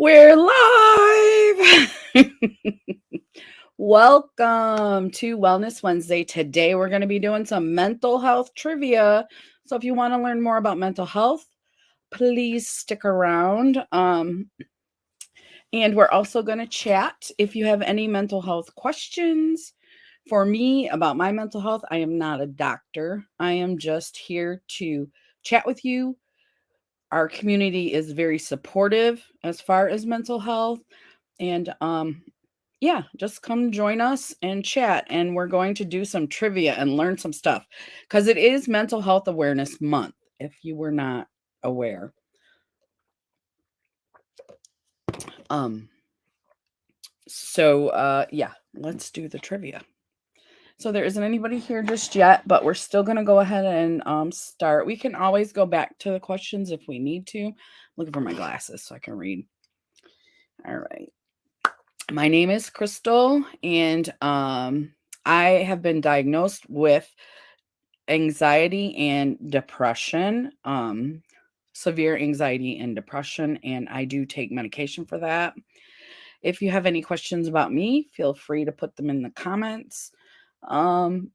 We're live. Welcome to Wellness Wednesday. Today we're going to be doing some mental health trivia. So if you want to learn more about mental health, please stick around. And we're also going to chat if you have any mental health questions. For me, about my mental health, I am not a doctor. I am just here to chat with you. Our community is very supportive as far as mental health. And yeah, just come join us and chat. And we're going to do some trivia and learn some stuff because it is Mental Health Awareness Month, if you were not aware. Yeah, let's do the trivia. So there isn't anybody here just yet, but we're still going to go ahead and start. We can always go back to the questions if we need to. I'm looking for my glasses so I can read. All right. My name is Crystal, and I have been diagnosed with anxiety and depression, severe anxiety and depression, and I do take medication for that. If you have any questions about me, feel free to put them in the comments. And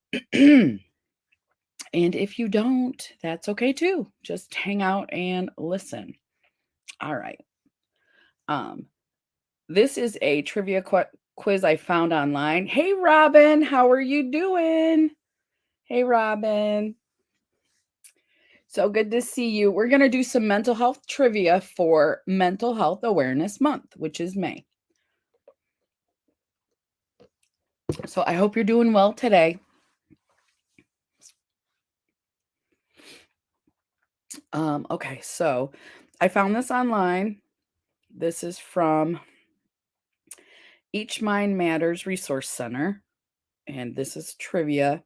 if you don't, that's okay too. Just hang out and listen. All right. This is a trivia quiz I found online. Hey, Robin, how are you doing? Hey, Robin. So good to see you. We're going to do some mental health trivia for Mental Health Awareness Month, which is May. So I hope you're doing well today. Okay, so I found this online. This is from Each Mind Matters Resource Center, and this is trivia.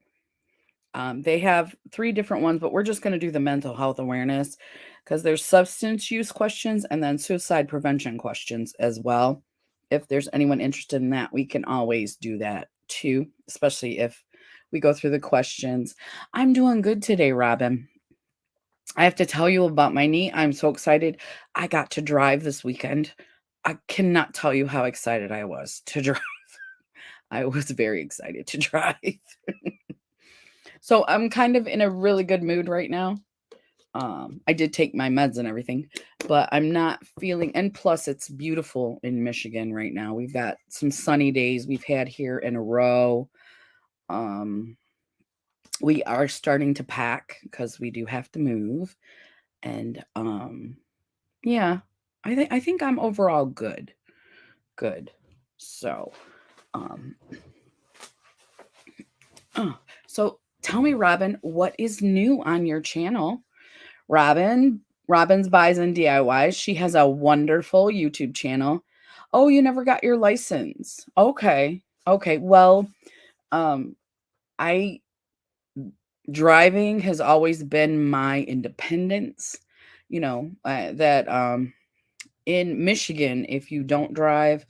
They have 3 different ones, but we're just going to do the mental health awareness because there's substance use questions and then suicide prevention questions as well. If there's anyone interested in that, we can always do that too, especially if we go through the questions. I'm doing good today, Robin. I have to tell you about my knee. I'm so excited. I got to drive this weekend. I cannot tell you how excited I was to drive. I was very excited to drive. So I'm kind of in a really good mood right now. I did take my meds and everything, but I'm not feeling, and plus it's beautiful in Michigan right now. We've got some sunny days we've had here in a row. We are starting to pack because we do have to move. And yeah, I think I'm overall good. Good. So so tell me, Robin, what is new on your channel? Robin's Buys and DIYs. She has a wonderful YouTube channel. Oh, you never got your license. Okay. Okay. Well, I driving has always been my independence. You know, that in Michigan, if you don't drive,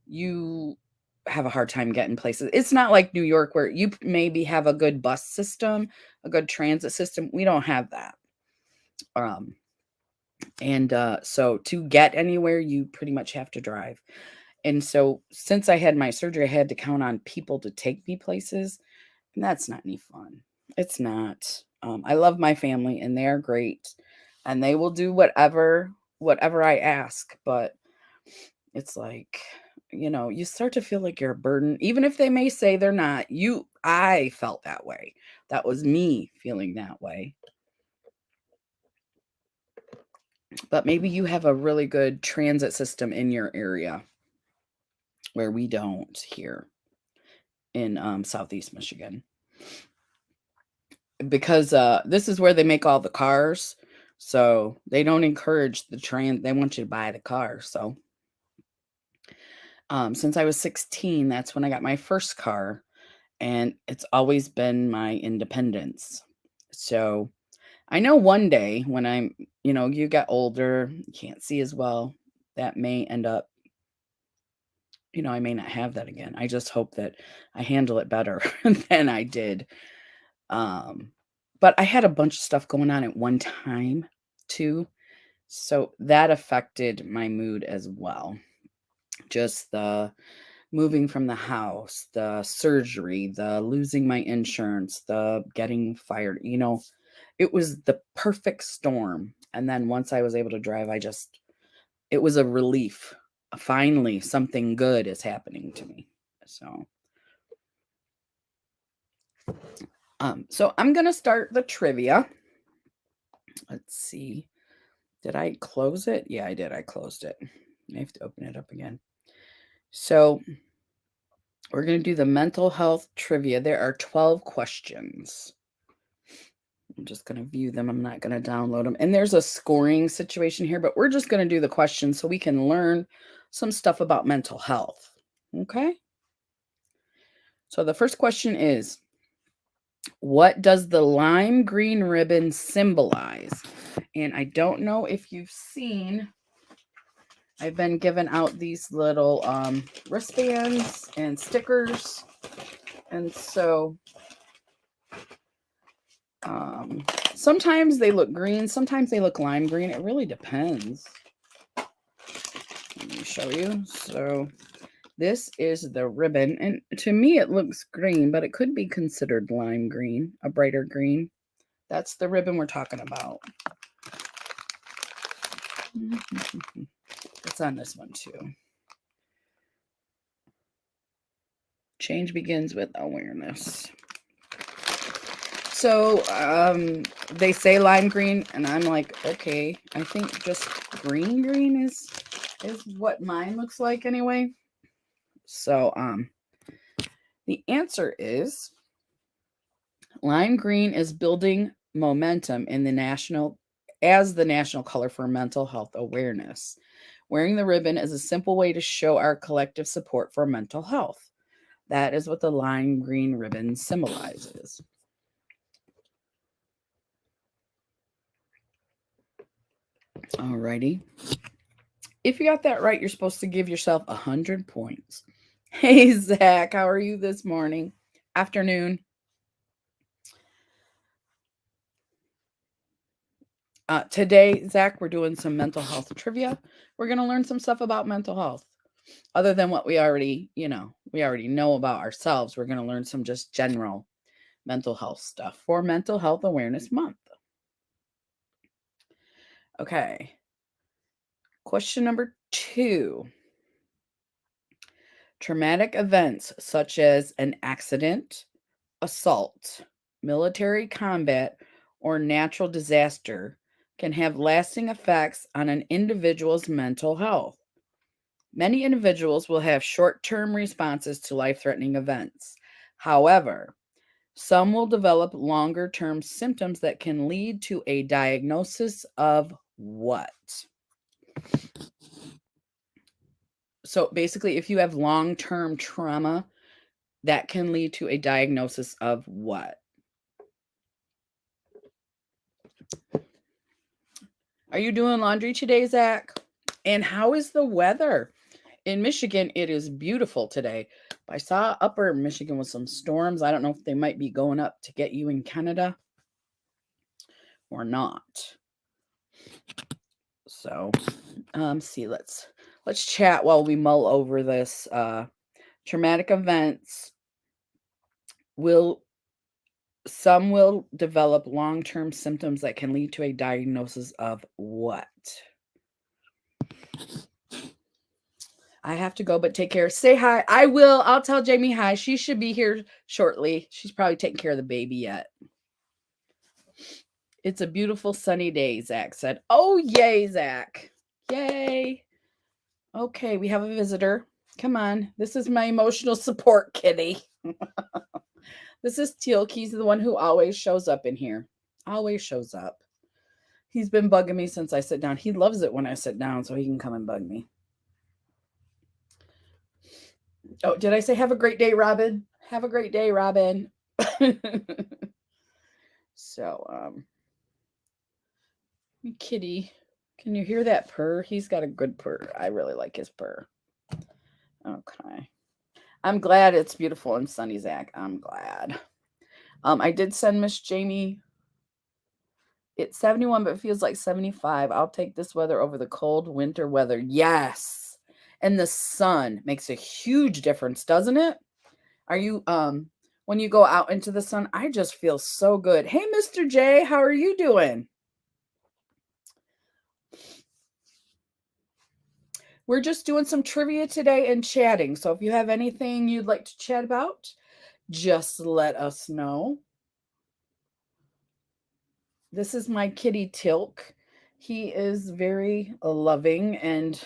you have a hard time getting places. It's not like New York where you maybe have a good bus system, a good transit system. We don't have that. So to get anywhere, you pretty much have to drive. And so since I had my surgery, I had to count on people to take me places, and that's not any fun. It's not. I love my family and they're great and they will do whatever I ask, but it's like, you start to feel like you're a burden even if they may say they're not. I felt that way. That was me feeling that way. But maybe you have a really good transit system in your area where we don't here in Southeast Michigan. Because this is where they make all the cars. So they don't encourage the train. They want you to buy the car. So since I was 16, that's when I got my first car. And it's always been my independence. So I know one day when you get older, you can't see as well, that may end up, I may not have that again. I just hope that I handle it better than I did. But I had a bunch of stuff going on at one time too. So that affected my mood as well. Just the moving from the house, the surgery, the losing my insurance, the getting fired, it was the perfect storm. And then once I was able to drive, it was a relief. Finally, something good is happening to me. So I'm going to start the trivia. Let's see. Did I close it? Yeah, I did. I closed it. I have to open it up again. So we're going to do the mental health trivia. There are 12 questions. I'm just going to view them. I'm not going to download them. And there's a scoring situation here, but we're just going to do the questions so we can learn some stuff about mental health. Okay? So the first question is, what does the lime green ribbon symbolize? And I don't know if you've seen, I've been given out these little wristbands and stickers. And so sometimes they look green, sometimes they look lime green. It really depends. Let me show you. So this is the ribbon, and to me it looks green, but it could be considered lime green, a brighter green. That's the ribbon we're talking about. It's on this one too. Change begins with awareness. So they say lime green, and I'm like, okay, I think just green is what mine looks like anyway. So the answer is lime green is building momentum in the national color for mental health awareness. Wearing the ribbon is a simple way to show our collective support for mental health. That is what the lime green ribbon symbolizes. Alrighty. If you got that right, you're supposed to give yourself 100 points. Hey, Zach, how are you this morning? Afternoon. Today, Zach, we're doing some mental health trivia. We're going to learn some stuff about mental health. Other than what we already know about ourselves, we're going to learn some just general mental health stuff for Mental Health Awareness Month. Okay. Question number 2. Traumatic events such as an accident, assault, military combat, or natural disaster can have lasting effects on an individual's mental health. Many individuals will have short-term responses to life-threatening events. However, some will develop longer-term symptoms that can lead to a diagnosis of what? So basically, if you have long-term trauma, that can lead to a diagnosis of what? Are you doing laundry today, Zach? And how is the weather? In Michigan, it is beautiful today. I saw upper Michigan with some storms. I don't know if they might be going up to get you in Canada or not. So, see, let's chat while we mull over this. Traumatic events some will develop long-term symptoms that can lead to a diagnosis of what? I have to go, but take care. Say hi. I will. I'll tell Jamie hi. She should be here shortly. She's probably taking care of the baby yet. It's a beautiful sunny day, Zach said. Oh, yay, Zach. Yay. Okay, we have a visitor. Come on. This is my emotional support kitty. This is Teal. He's the one who always shows up in here. Always shows up. He's been bugging me since I sit down. He loves it when I sit down, so he can come and bug me. Oh, did I say have a great day, Robin? Have a great day, Robin. So, kitty, can you hear that purr? He's got a good purr. I really like his purr. Okay. I'm glad it's beautiful and sunny, Zach. I'm glad. I did send Miss Jamie It's 71, but it feels like 75. I'll take this weather over the cold winter weather. Yes. And the sun makes a huge difference, doesn't it? Are you when you go out into the sun, I just feel so good. Hey, Mr. J, how are you doing? We're just doing some trivia today and chatting. So if you have anything you'd like to chat about, just let us know. This is my kitty Tilk. He is very loving, and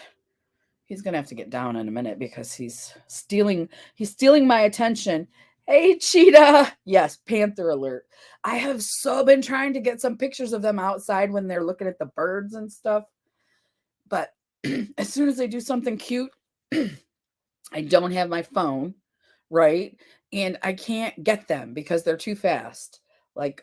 he's gonna have to get down in a minute because he's stealing my attention. Hey, Cheetah. Yes, Panther alert. I have so been trying to get some pictures of them outside when they're looking at the birds and stuff. But as soon as they do something cute, I don't have my phone, right? And I can't get them because they're too fast. Like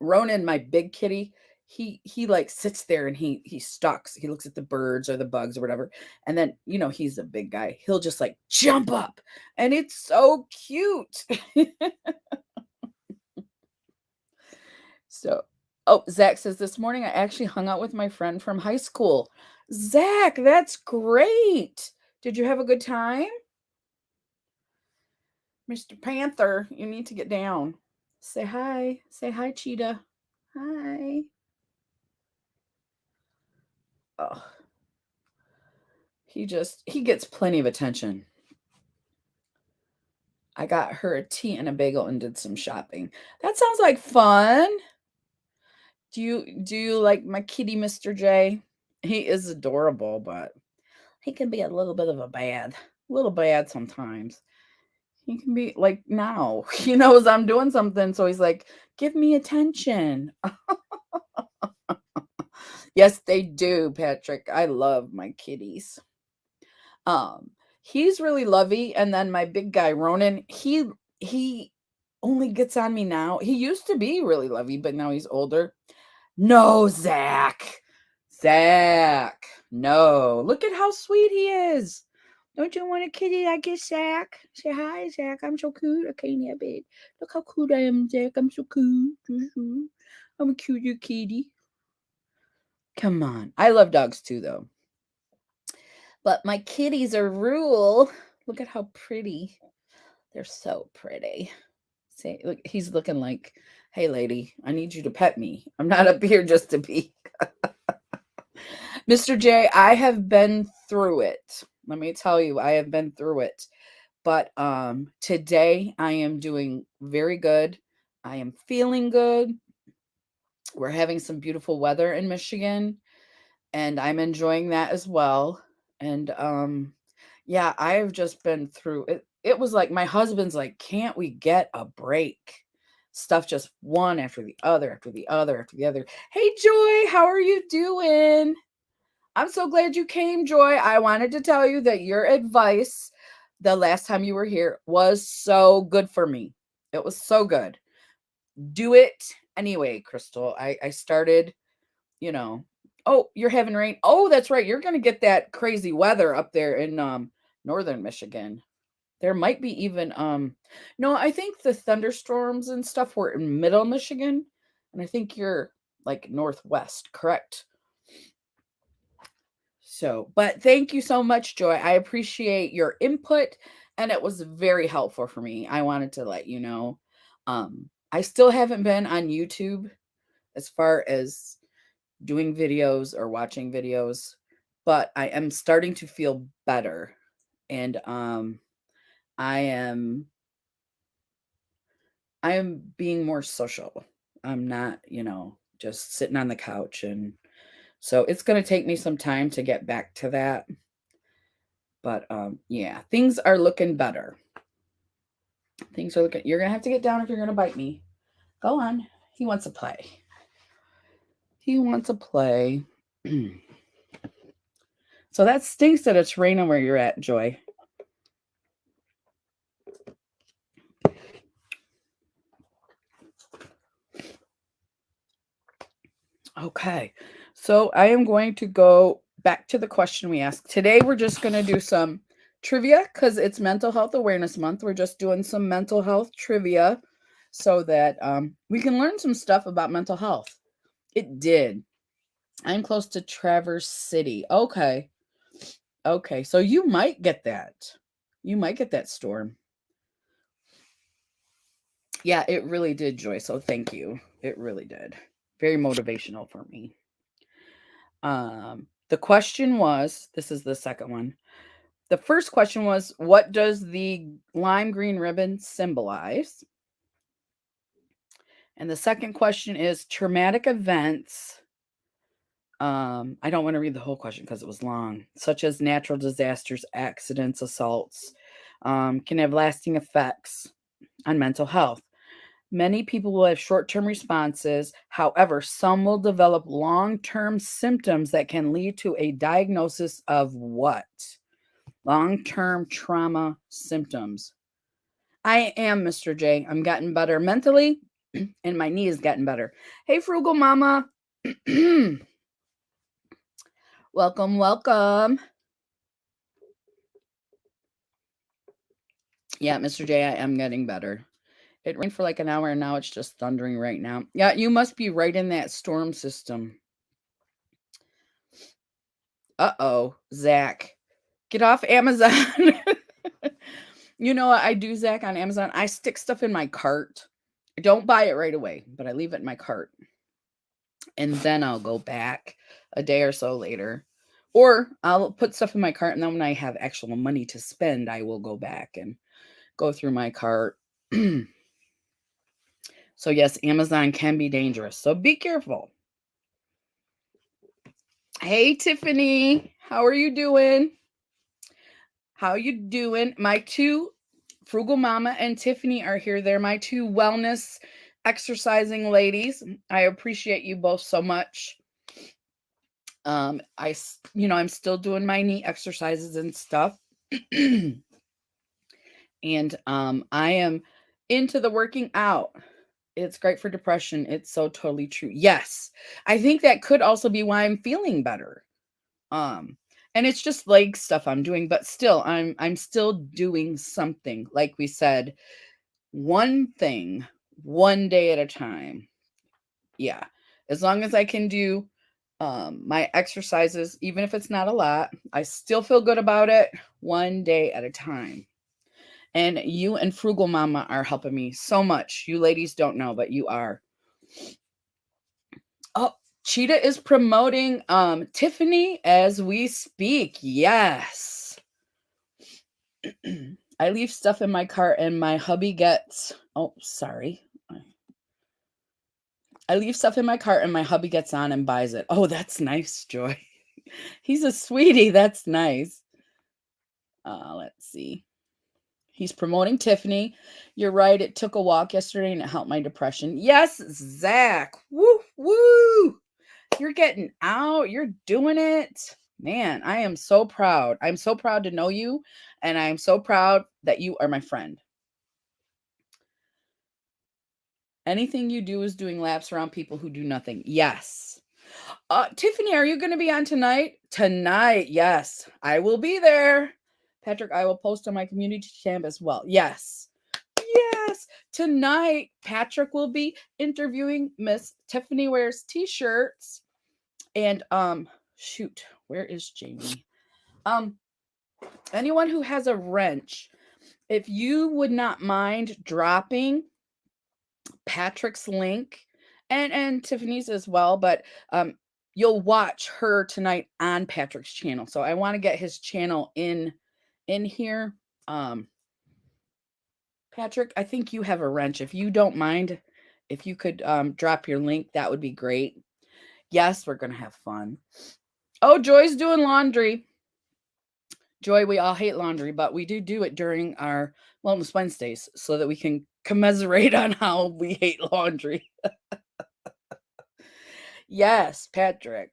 Ronan, my big kitty, he like sits there and he stalks. He looks at the birds or the bugs or whatever. And then, you know, he's a big guy. He'll just like jump up. And it's so cute. So, oh, Zach says this morning I actually hung out with my friend from high school. Zach, that's great. Did you have a good time? Mr. Panther, you need to get down. Say hi. Say hi, Cheetah. Hi. Oh, he gets plenty of attention. I got her a tea and a bagel and did some shopping. That sounds like fun. Do you like my kitty, Mr. J? He is adorable, but he can be a little bit of a little bad sometimes. He can be like now. He knows I'm doing something, so he's like, "Give me attention." Yes, they do, Patrick. I love my kitties. He's really lovey, and then my big guy Ronan, he only gets on me now. He used to be really lovey, but now he's older. No, Zach. Zach. No. Look at how sweet he is. Don't you want a kitty like your Zach? Say hi, Zach. I'm so cute. Okay, yeah, babe. Look how cute I am, Zach. I'm so cute. I'm a cute kitty. Come on. I love dogs too, though. But my kitties are rule. Look at how pretty. They're so pretty. See, look, he's looking like, hey, lady, I need you to pet me. I'm not up here just to be. Mr. J, I have been through it. Let me tell you, I have been through it. But today I am doing very good. I am feeling good. We're having some beautiful weather in Michigan, and I'm enjoying that as well. And yeah, I've just been through it. It was like my husband's like, can't we get a break? Stuff just one after the other, after the other, after the other. Hey, Joy, how are you doing? I'm so glad you came, Joy. I wanted to tell you that your advice the last time you were here was so good for me. It was so good. Do it anyway, Crystal. I started, you know. Oh, you're having rain. Oh, that's right. You're going to get that crazy weather up there in northern Michigan. There might be even no, I think the thunderstorms and stuff were in middle Michigan, and I think you're like northwest, correct? So, but thank you so much, Joy. I appreciate your input, and it was very helpful for me. I wanted to let you know. I still haven't been on YouTube as far as doing videos or watching videos, but I am starting to feel better. And I am being more social. I'm not, just sitting on the couch, and so it's going to take me some time to get back to that. But yeah, things are looking better. Things are looking. You're going to have to get down if you're going to bite me. Go on. He wants to play. He wants to play. So that stinks that it's raining where you're at, Joy. Okay. So I am going to go back to the question we asked. Today we're just going to do some trivia because it's Mental Health Awareness Month. We're just doing some mental health trivia so that we can learn some stuff about mental health. It did. I'm close to Traverse City. Okay. Okay. So you might get that. You might get that storm. Yeah, it really did, Joy. So thank you. It really did. Very motivational for me. The question was, this is the second one. The first question was, what does the lime green ribbon symbolize? And the second question is traumatic events. I don't want to read the whole question because it was long, such as natural disasters, accidents, assaults, can have lasting effects on mental health. Many people will have short term responses. However, some will develop long term symptoms that can lead to a diagnosis of what? Long term trauma symptoms. I am Mr. J. I'm getting better mentally, and my knee is getting better. Hey, Frugal Mama. Welcome, welcome. Yeah, Mr. J, I am getting better. It rained for like an hour and now it's just thundering right now. Yeah, you must be right in that storm system. Uh-oh, Zach. Get off Amazon. You know what I do, Zach, on Amazon? I stick stuff in my cart. I don't buy it right away, but I leave it in my cart. And then I'll go back a day or so later. Or I'll put stuff in my cart, and then when I have actual money to spend, I will go back and go through my cart. So yes, Amazon can be dangerous. So be careful. Hey, Tiffany. How are you doing? How you doing? My two, Frugal Mama and Tiffany, are here. They're my two wellness exercising ladies. I appreciate you both so much. I'm still doing my knee exercises and stuff. And I am into the working out. It's great for depression. It's so totally true. Yes. I think that could also be why I'm feeling better. And it's just leg stuff I'm doing, but still I'm still doing something. Like we said, one thing, one day at a time. Yeah. As long as I can do my exercises, even if it's not a lot, I still feel good about it, one day at a time. And you and Frugal Mama are helping me so much. You ladies don't know, but you are. Oh, Cheetah is promoting Tiffany as we speak. Yes. I leave stuff in my cart and my hubby gets, oh, sorry. I leave stuff in my cart and my hubby gets on and buys it. Oh, that's nice, Joy. He's a sweetie. That's nice. Let's see. He's promoting Tiffany. You're right. It took a walk yesterday and it helped my depression. Yes, Zach. Woo, woo. You're getting out. You're doing it. Man, I am so proud. I'm so proud to know you. And I'm so proud that you are my friend. Anything you do is doing laps around people who do nothing. Yes. Tiffany, are you going to be on tonight? Tonight, yes. I will be there. Patrick, I will post on my community tab as well. Yes. Yes. Tonight, Patrick will be interviewing Miss Tiffany Wears T-shirts. And shoot, where is Jamie? Anyone who has a wrench, if you would not mind dropping Patrick's link and Tiffany's as well, but you'll watch her tonight on Patrick's channel. So I want to get his channel in here. Patrick, I think you have a wrench. If you don't mind, if you could drop your link, that would be great. Yes, we're going to have fun. Oh, Joy's doing laundry. Joy, we all hate laundry, but we do it during our Wellness Wednesdays so that we can commiserate on how we hate laundry. Yes, Patrick.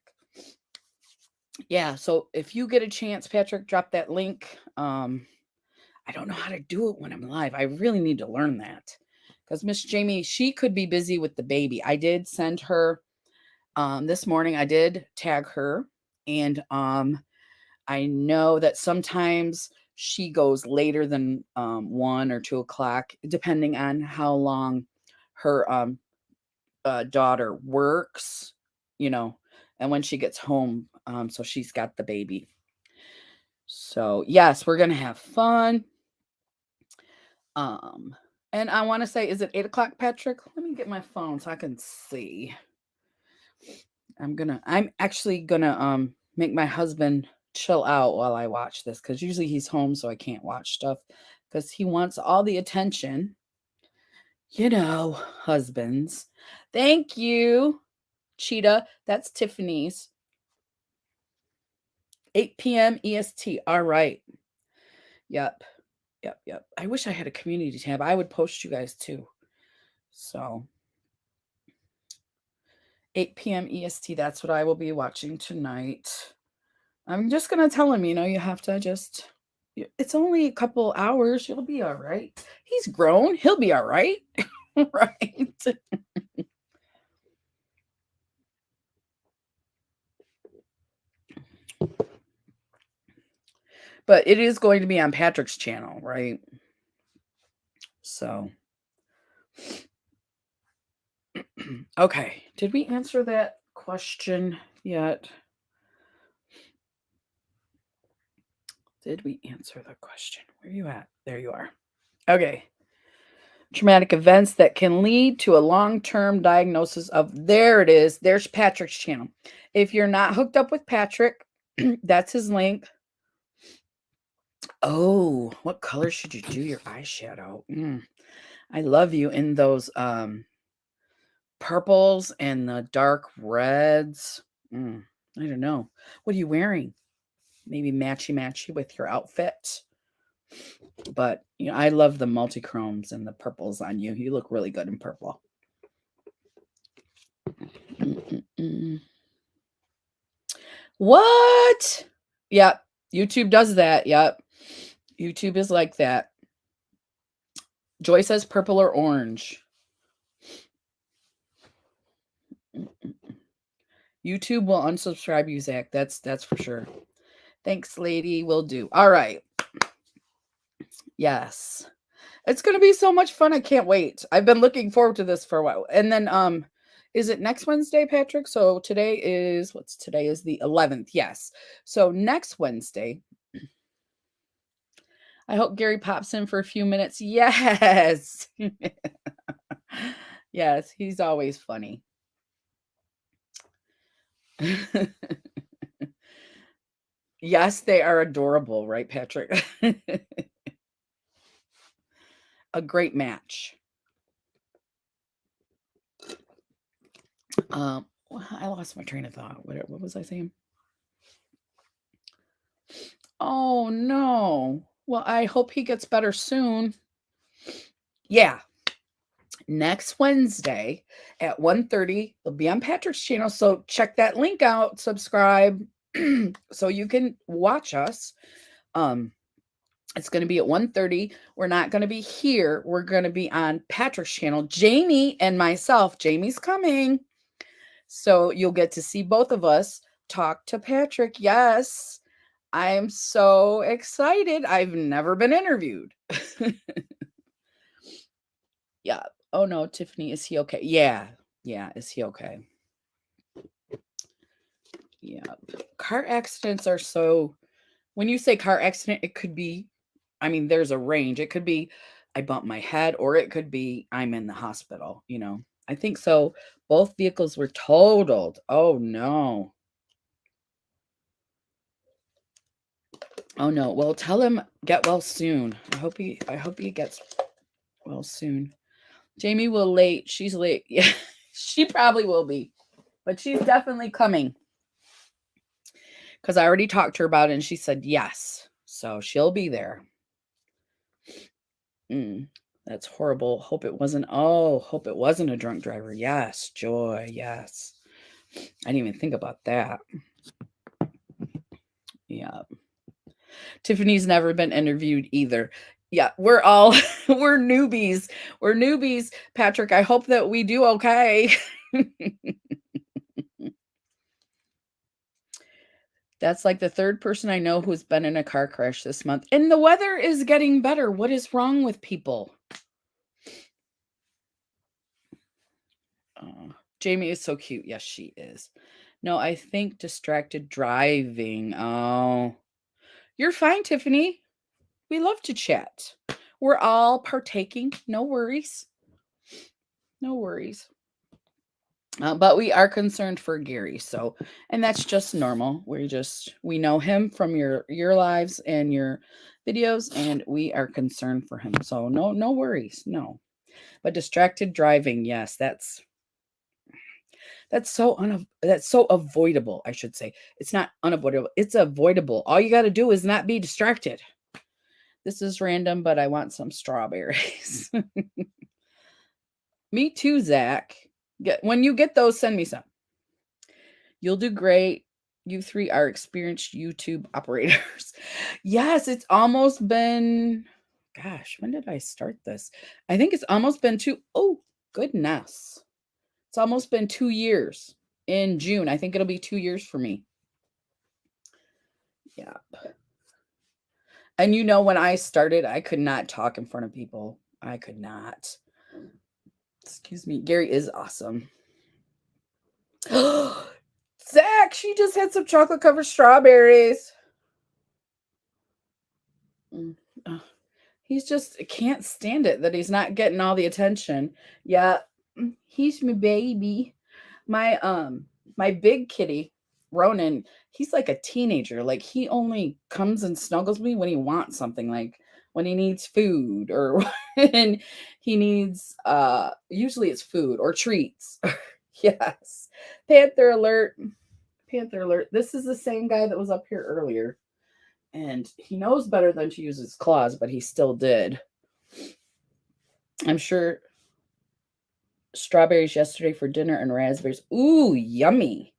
Yeah, so if you get a chance, Patrick, drop that link. I don't know how to do it when I'm live. I really need to learn that. Because Miss Jamie, she could be busy with the baby. I did send her this morning, I did tag her. And I know that sometimes she goes later than 1 or 2 o'clock, depending on how long her daughter works. and when she gets home, so she's got the baby. So yes, we're gonna have fun. And I want to say, is it 8 o'clock, Patrick? Let me get my phone so I can see. I'm actually gonna make my husband chill out while I watch this, because usually he's home, so I can't watch stuff because he wants all the attention. Husbands. Thank you, Cheetah. That's Tiffany's. 8 p.m. EST. All right. Yep. I wish I had a community tab. I would post you guys too. So 8 p.m. EST. That's what I will be watching tonight. I'm just going to tell him, you have to just, it's only a couple hours. You'll be all right. He's grown. He'll be all right. Right. But it is going to be on Patrick's channel, right? So, okay. Did we answer that question yet? Did we answer the question? Where are you at? There you are. Okay. Traumatic events that can lead to a long-term diagnosis of, there it is. There's Patrick's channel. If you're not hooked up with Patrick, that's his link. Oh, what color should you do your eyeshadow? I love you in those purples and the dark reds. I don't know. What are you wearing? Maybe matchy with your outfit. But I love the multi-chromes and the purples on you. You look really good in purple. What? Yep. YouTube does that. Yep. YouTube is like that. Joy says purple or orange. YouTube will unsubscribe you, Zach. That's for sure. Thanks, lady. Will do. All right. Yes. It's going to be so much fun. I can't wait. I've been looking forward to this for a while. And then is it next Wednesday, Patrick? So today is the 11th. Yes. So next Wednesday, I hope Gary pops in for a few minutes. Yes. Yes, he's always funny. Yes, they are adorable, right, Patrick? A great match. I lost my train of thought. What was I saying? Oh no. Well, I hope he gets better soon. Yeah. Next Wednesday at 1:30, it'll be on Patrick's channel. So check that link out, subscribe so you can watch us. It's going to be at 1:30. We're not going to be here. We're going to be on Patrick's channel. Jamie and myself. Jamie's coming. So you'll get to see both of us talk to Patrick. Yes. I'm so excited. I've never been interviewed. Yeah. Oh no, Tiffany, is he okay? Yeah. Is he okay? Yeah. Car accidents are so, when you say car accident, it could be, there's a range. It could be I bumped my head, or it could be I'm in the hospital, I think so. Both vehicles were totaled. Oh no. Oh no. Well, tell him get well soon. I hope he gets well soon. Jamie will late. She's late. Yeah, she probably will be, but she's definitely coming. Because I already talked to her about it and she said yes. So she'll be there. That's horrible. Hope it wasn't a drunk driver. Yes, Joy. Yes. I didn't even think about that. Yeah. Tiffany's never been interviewed either. Yeah, we're newbies. We're newbies. Patrick, I hope that we do okay. That's like the third person I know who's been in a car crash this month. And the weather is getting better. What is wrong with people? Jamie is so cute. Yes, she is. No, I think distracted driving. Oh, you're fine, Tiffany. We love to chat. We're all partaking. No worries. No worries. But we are concerned for Gary. So, and that's just normal. We know him from your lives and your videos, and we are concerned for him. So no worries. No. But distracted driving, yes, that's so avoidable, I should say. It's not unavoidable. It's avoidable. All you got to do is not be distracted. This is random, but I want some strawberries. Me too, Zach. When you get those, send me some. You'll do great. You three are experienced YouTube operators. Yes, it's almost been, gosh, when did I start this? I think it's almost been oh, goodness. It's almost been 2 years in June. I think it'll be 2 years for me. Yeah. And when I started, I could not talk in front of people. I could not. Excuse me. Gary is awesome. Zach, she just had some chocolate covered strawberries. He's just can't stand it that he's not getting all the attention. Yeah, he's my baby. My big kitty, Ronan, he's like a teenager. Like he only comes and snuggles me when he wants something, like when he needs food or when he needs usually it's food or treats. Yes. Panther alert. Panther alert. This is the same guy that was up here earlier. And he knows better than to use his claws, but he still did. I'm sure strawberries yesterday for dinner and raspberries. Ooh, yummy.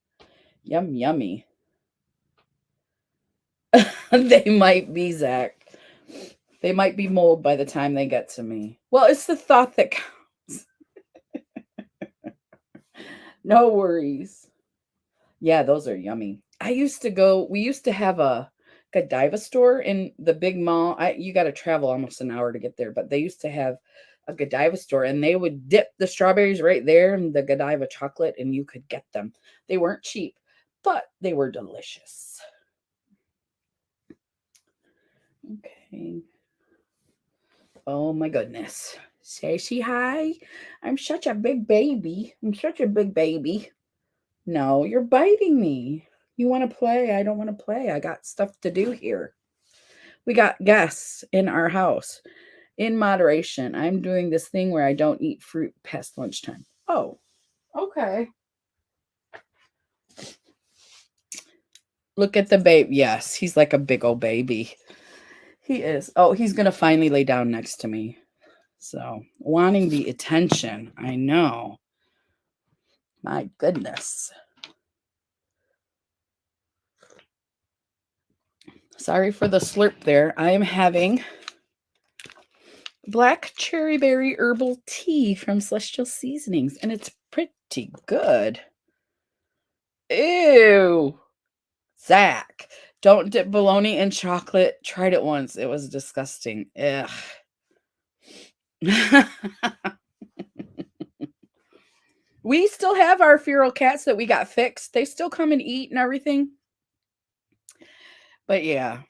Yummy. They might be, Zach. They might be mold by the time they get to me. Well, it's the thought that counts. No worries. Yeah, those are yummy. We used to have a Godiva store in the big mall. You got to travel almost an hour to get there, but they used to have a Godiva store and they would dip the strawberries right there in the Godiva chocolate and you could get them. They weren't cheap, but they were delicious. Okay. Oh my goodness. Say she hi. I'm such a big baby. No, you're biting me. You want to play? I don't want to play. I got stuff to do here. We got guests in our house. In moderation, I'm doing this thing where I don't eat fruit past lunchtime. Oh, okay. Look at the babe. Yes, he's like a big old baby. He is. Oh, he's going to finally lay down next to me. So, wanting the attention. I know. My goodness. Sorry for the slurp there. I am having black cherry berry herbal tea from Celestial Seasonings, and it's pretty good. Ew. Zach, don't dip bologna in chocolate. Tried it once. It was disgusting. Ugh. We still have our feral cats that we got fixed. They still come and eat and everything. But yeah,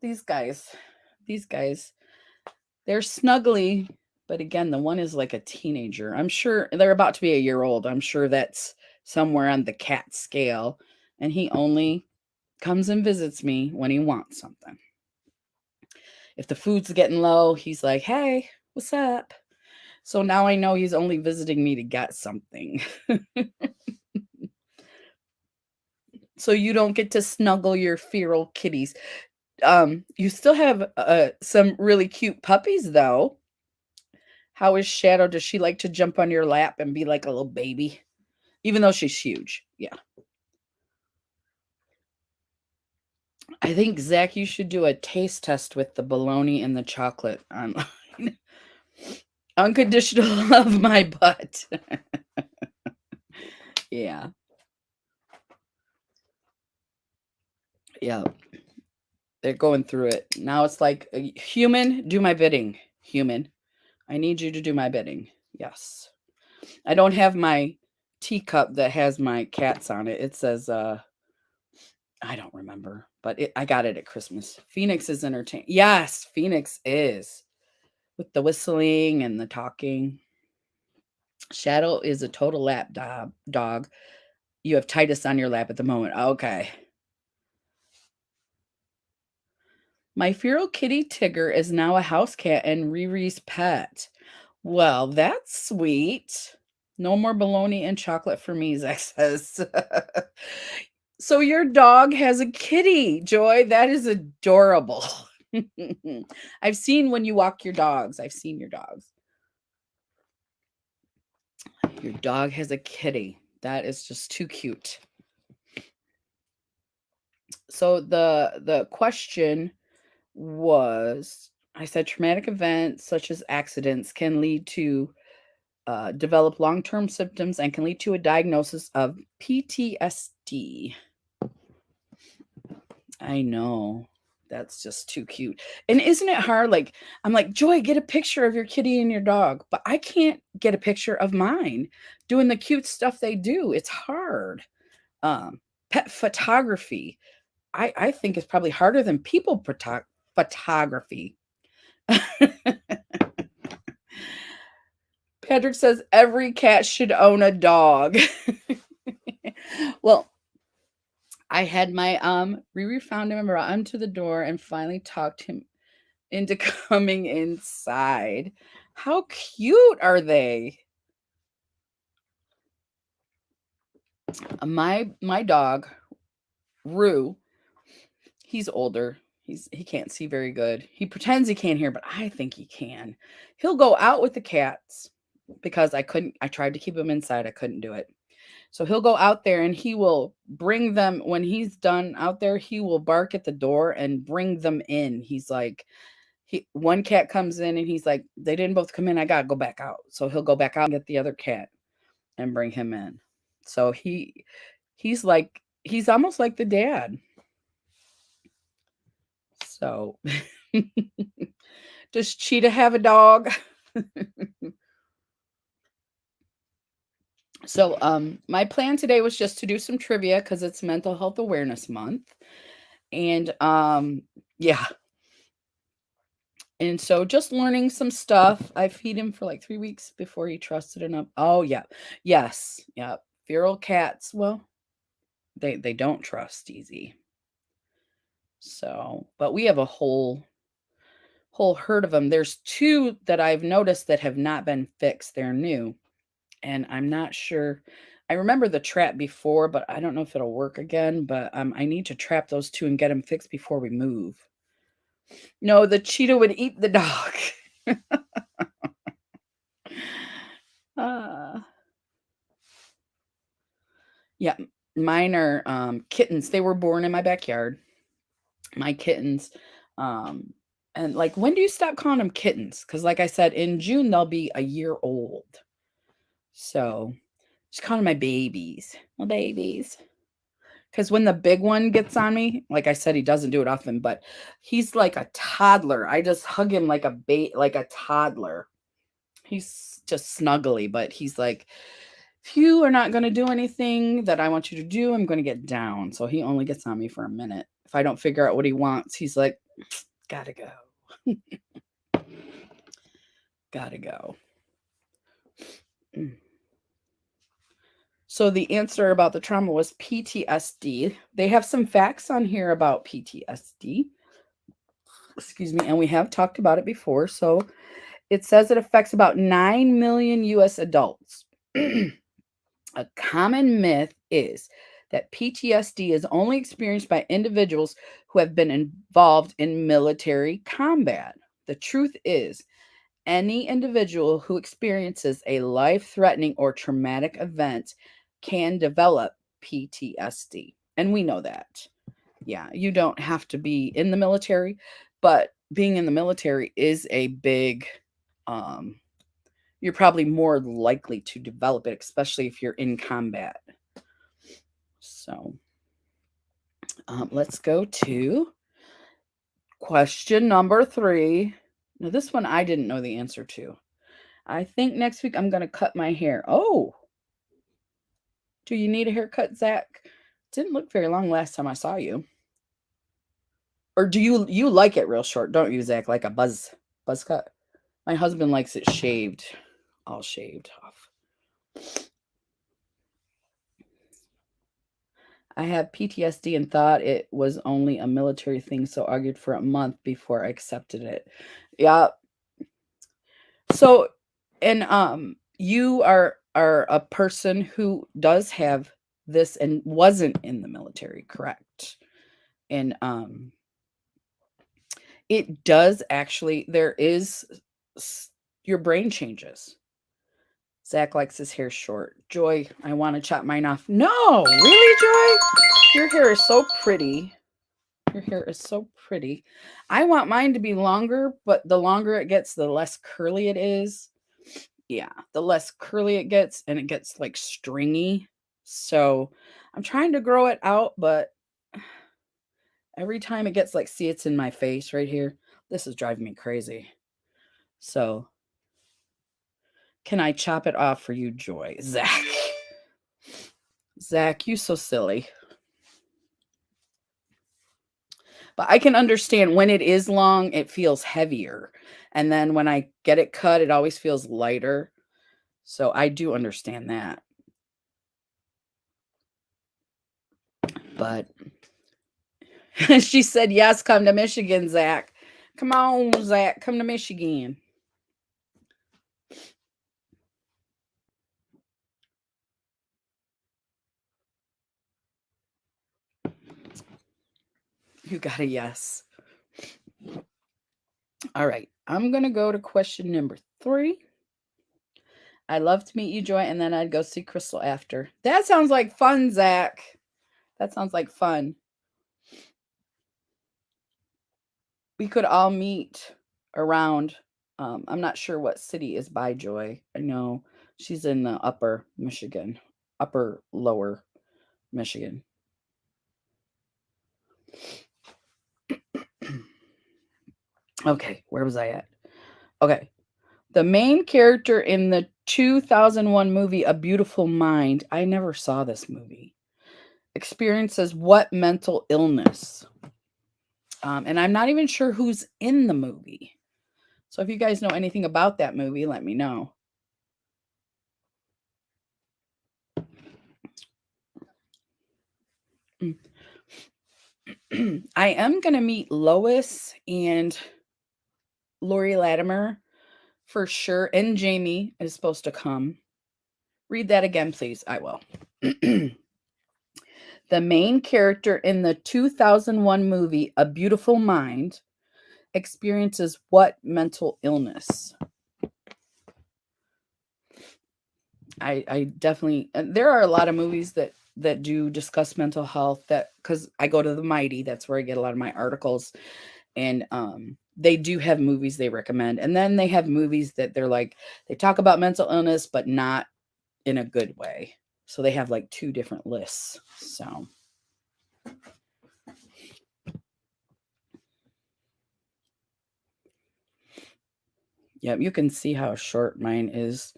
these guys, they're snuggly. But again, the one is like a teenager. I'm sure they're about to be a year old. I'm sure that's somewhere on the cat scale. And he only comes and visits me when he wants something. If the food's getting low, he's like, hey, what's up? So now I know he's only visiting me to get something. So you don't get to snuggle your feral kitties. You still have some really cute puppies, though. How is Shadow? Does she like to jump on your lap and be like a little baby? Even though she's huge. Yeah. I think, Zach, you should do a taste test with the bologna and the chocolate online. Unconditional love my butt. Yeah. Yeah. They're going through it. Now it's like, human, do my bidding. Human, I need you to do my bidding. Yes. I don't have my teacup that has my cats on it. It says, I don't remember, but I got it at Christmas. Phoenix is entertaining. Yes, Phoenix is. With the whistling and the talking. Shadow is a total lap dog. You have Titus on your lap at the moment. Okay. My feral kitty Tigger is now a house cat and Riri's pet. Well, that's sweet. No more bologna and chocolate for me, Zach says. So your dog has a kitty, Joy. That is adorable. I've seen when you walk your dogs. I've seen your dogs. Your dog has a kitty. That is just too cute. So the question was, I said traumatic events such as accidents can lead to develop long-term symptoms and can lead to a diagnosis of PTSD. I know. That's just too cute. And isn't it hard? Like, I'm like, Joy, get a picture of your kitty and your dog. But I can't get a picture of mine doing the cute stuff they do. It's hard. Pet photography, I think is probably harder than people photography. Patrick says every cat should own a dog. Well, I had my Riri found him and brought him to the door and finally talked him into coming inside. How cute are they? My dog, Rue, he's older. He can't see very good. He pretends he can't hear, but I think he can. He'll go out with the cats because I tried to keep him inside. I couldn't do it. So he'll go out there and he will bring them when he's done out there, he will bark at the door and bring them in. He's like, one cat comes in and he's like, they didn't both come in. I gotta go back out. So he'll go back out and get the other cat and bring him in. So he's almost like the dad. So does Cheetah have a dog? So my plan today was just to do some trivia because it's Mental Health Awareness Month. And yeah. And so just learning some stuff. I feed him for like 3 weeks before he trusted enough. Oh yeah. Yes. Yeah. Feral cats. Well, they don't trust easy. So, but we have a whole herd of them. There's 2 that I've noticed that have not been fixed. They're new. And I'm not sure. I remember the trap before, but I don't know if it'll work again. But I need to trap those 2 and get them fixed before we move. No, the cheetah would eat the dog. Yeah, mine are kittens. They were born in my backyard. My kittens. And like, when do you stop calling them kittens? Because, like I said, in June they'll be a year old. So just calling my babies. My babies. Because when the big one gets on me, like I said, he doesn't do it often, but he's like a toddler. I just hug him like a toddler. He's just snuggly, but he's like, if you are not going to do anything that I want you to do, I'm going to get down. So he only gets on me for a minute. If I don't figure out what he wants, he's like, gotta go. Gotta go. So the answer about the trauma was PTSD. They have some facts on here about PTSD. Excuse me. And we have talked about it before. So it says it affects about 9 million US adults. A common myth is that PTSD is only experienced by individuals who have been involved in military combat. The truth is, any individual who experiences a life-threatening or traumatic event can develop PTSD. And we know that. Yeah, you don't have to be in the military, but being in the military is a big you're probably more likely to develop it, especially if you're in combat. So let's go to question number 3. Now, this one I didn't know the answer to. I think next week I'm going to cut my hair. Oh, Do you need a haircut, Zach? Didn't look very long last time I saw you. Or do you like it real short, don't you, Zach? Like a buzz cut? My husband likes it shaved, all shaved off. I have PTSD and thought it was only a military thing, so argued for a month before I accepted it. Yeah. So, and you are a person who does have this and wasn't in the military, correct? And it does actually, there is your brain changes. Zach likes his hair short. Joy, I want to chop mine off. No, really, Joy? Your hair is so pretty. Your hair is so pretty. I want mine to be longer, but the longer it gets, the less curly it is. Yeah, the less curly it gets, and it gets like stringy. So I'm trying to grow it out, but every time it gets like, see, it's in my face right here. This is driving me crazy. So can I chop it off for you, Joy? Zach. Zach, you so silly. But I can understand when it is long, it feels heavier. And then when I get it cut, it always feels lighter. So I do understand that. But she said, yes, come to Michigan, Zach. Come on, Zach, come to Michigan. You got a yes. All right. I'm going to go to question number 3. I'd love to meet you, Joy, and then I'd go see Crystal after. That sounds like fun, Zach. That sounds like fun. We could all meet around. I'm not sure what city is by Joy. I know she's in the upper Michigan, lower Michigan. Okay, where was I at? Okay. The main character in the 2001 movie A Beautiful Mind, I never saw this movie, experiences what mental illness? And I'm not even sure who's in the movie. So if you guys know anything about that movie, let me know. I am going to meet Lois and Lori Latimer for sure. And Jamie is supposed to come. Read that again, please. I will. The main character in the 2001 movie, A Beautiful Mind, experiences what mental illness? I definitely, there are a lot of movies that do discuss mental health, that because I go to the Mighty, that's where I get a lot of my articles, and they do have movies they recommend, and then they have movies that they're like, they talk about mental illness but not in a good way, so they have like 2 different lists. So yeah, you can see how short mine is.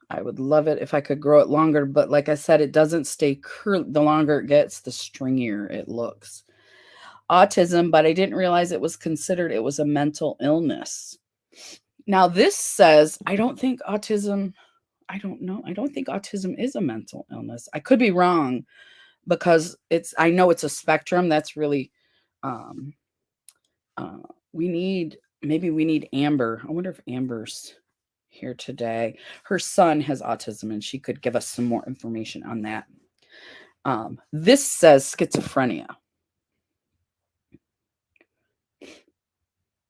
I would love it if I could grow it longer, but like I said, it doesn't stay curly. The longer it gets, the stringier it looks. Autism, but I didn't realize it was a mental illness. Now this says, I don't think autism is a mental illness. I could be wrong, because I know it's a spectrum. That's really, we need Amber. I wonder if Amber's here today. Her son has autism, and she could give us some more information on that. This says schizophrenia.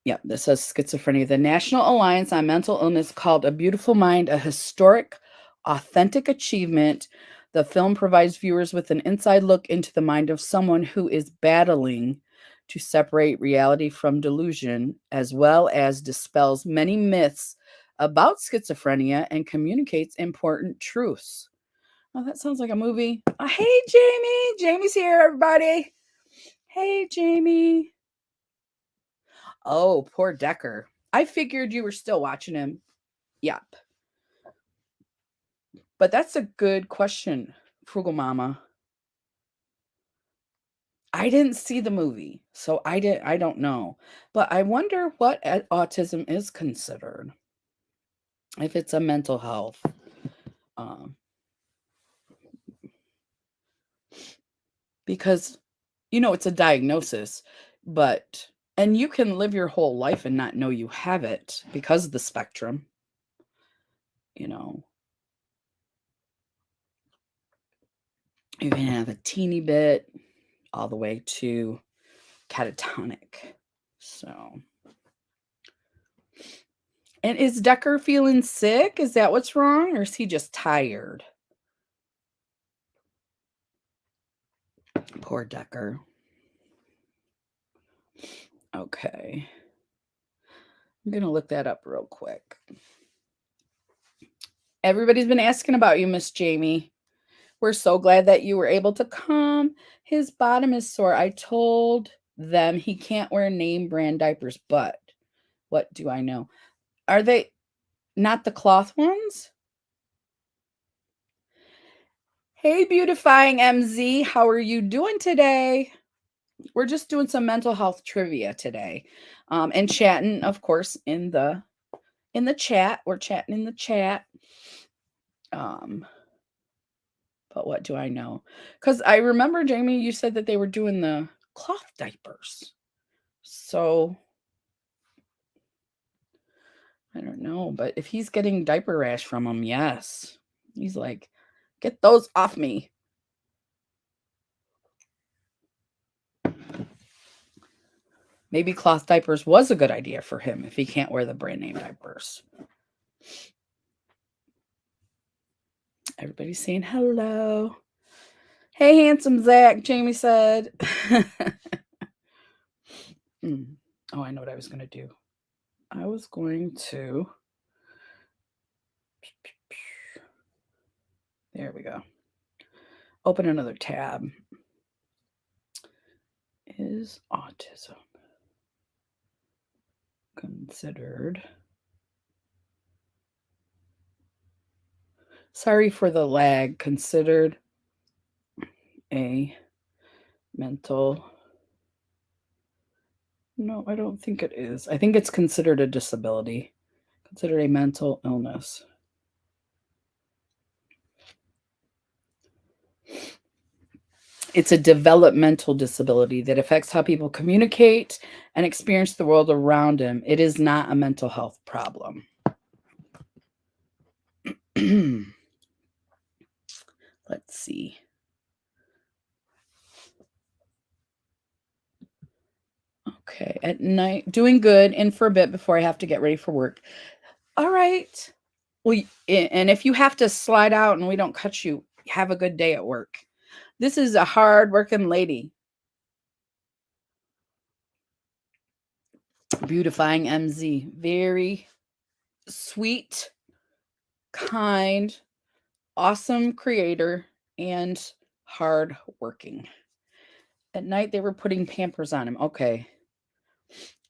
Yeah, this says schizophrenia. The National Alliance on Mental Illness called A Beautiful Mind a historic, authentic achievement. The film provides viewers with an inside look into the mind of someone who is battling to separate reality from delusion, as well as dispels many myths about schizophrenia and communicates important truths. Oh, that sounds like a movie. Hey, Jamie. Jamie's here, everybody. Hey, Jamie. Oh, poor Decker. I figured you were still watching him. Yep. But that's a good question. Frugal Mama. I didn't see the movie, so I don't know. But I wonder what autism is considered. If it's a mental health. Um, because it's a diagnosis, and you can live your whole life and not know you have it because of the spectrum. You can have a teeny bit all the way to catatonic. So, and is Decker feeling sick? Is that what's wrong? Or is he just tired? Poor Decker. Okay. I'm going to look that up real quick. Everybody's been asking about you, Miss Jamie. We're so glad that you were able to come. His bottom is sore. I told them he can't wear name brand diapers, but what do I know? Are they not the cloth ones? Hey, beautifying MZ. How are you doing today? We're just doing some mental health trivia today. And chatting, of course, in the chat. We're chatting in the chat. But what do I know? Because I remember, Jamie, you said that they were doing the cloth diapers. So I don't know. But if he's getting diaper rash from them, yes. He's like, get those off me. Maybe cloth diapers was a good idea for him if he can't wear the brand name diapers. Everybody's saying hello. Hey, handsome Zach, Jamie said. Oh, I know what I was going to do. I was going to... There we go. Open another tab. Is autism considered... Sorry for the lag. Considered a mental... No, I don't think it is. I think it's considered a disability. Considered a mental illness. It's a developmental disability that affects how people communicate and experience the world around them. It is not a mental health problem. Let's see. Okay, at night, doing good, in for a bit before I have to get ready for work. All right. Well, and if you have to slide out and we don't cut you, have a good day at work. This is a hard-working lady. Beautifying MZ. Very sweet, kind, awesome creator, and hard-working. At night, they were putting Pampers on him. Okay.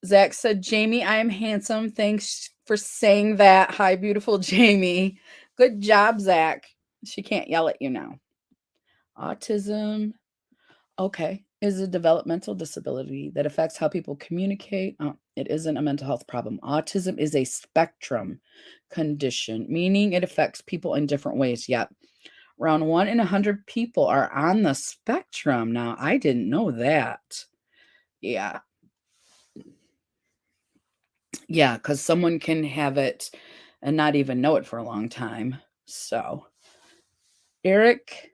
Zach said, Jamie, I am handsome. Thanks for saying that. Hi, beautiful Jamie. Good job, Zach. She can't yell at you now. Autism, okay, is a developmental disability that affects how people communicate. It isn't a mental health problem. Autism is a spectrum condition, meaning it affects people in different ways. Yep. Around 1 in 100 people are on the spectrum. Now, I didn't know that. Yeah. Yeah, because someone can have it and not even know it for a long time. So, Eric,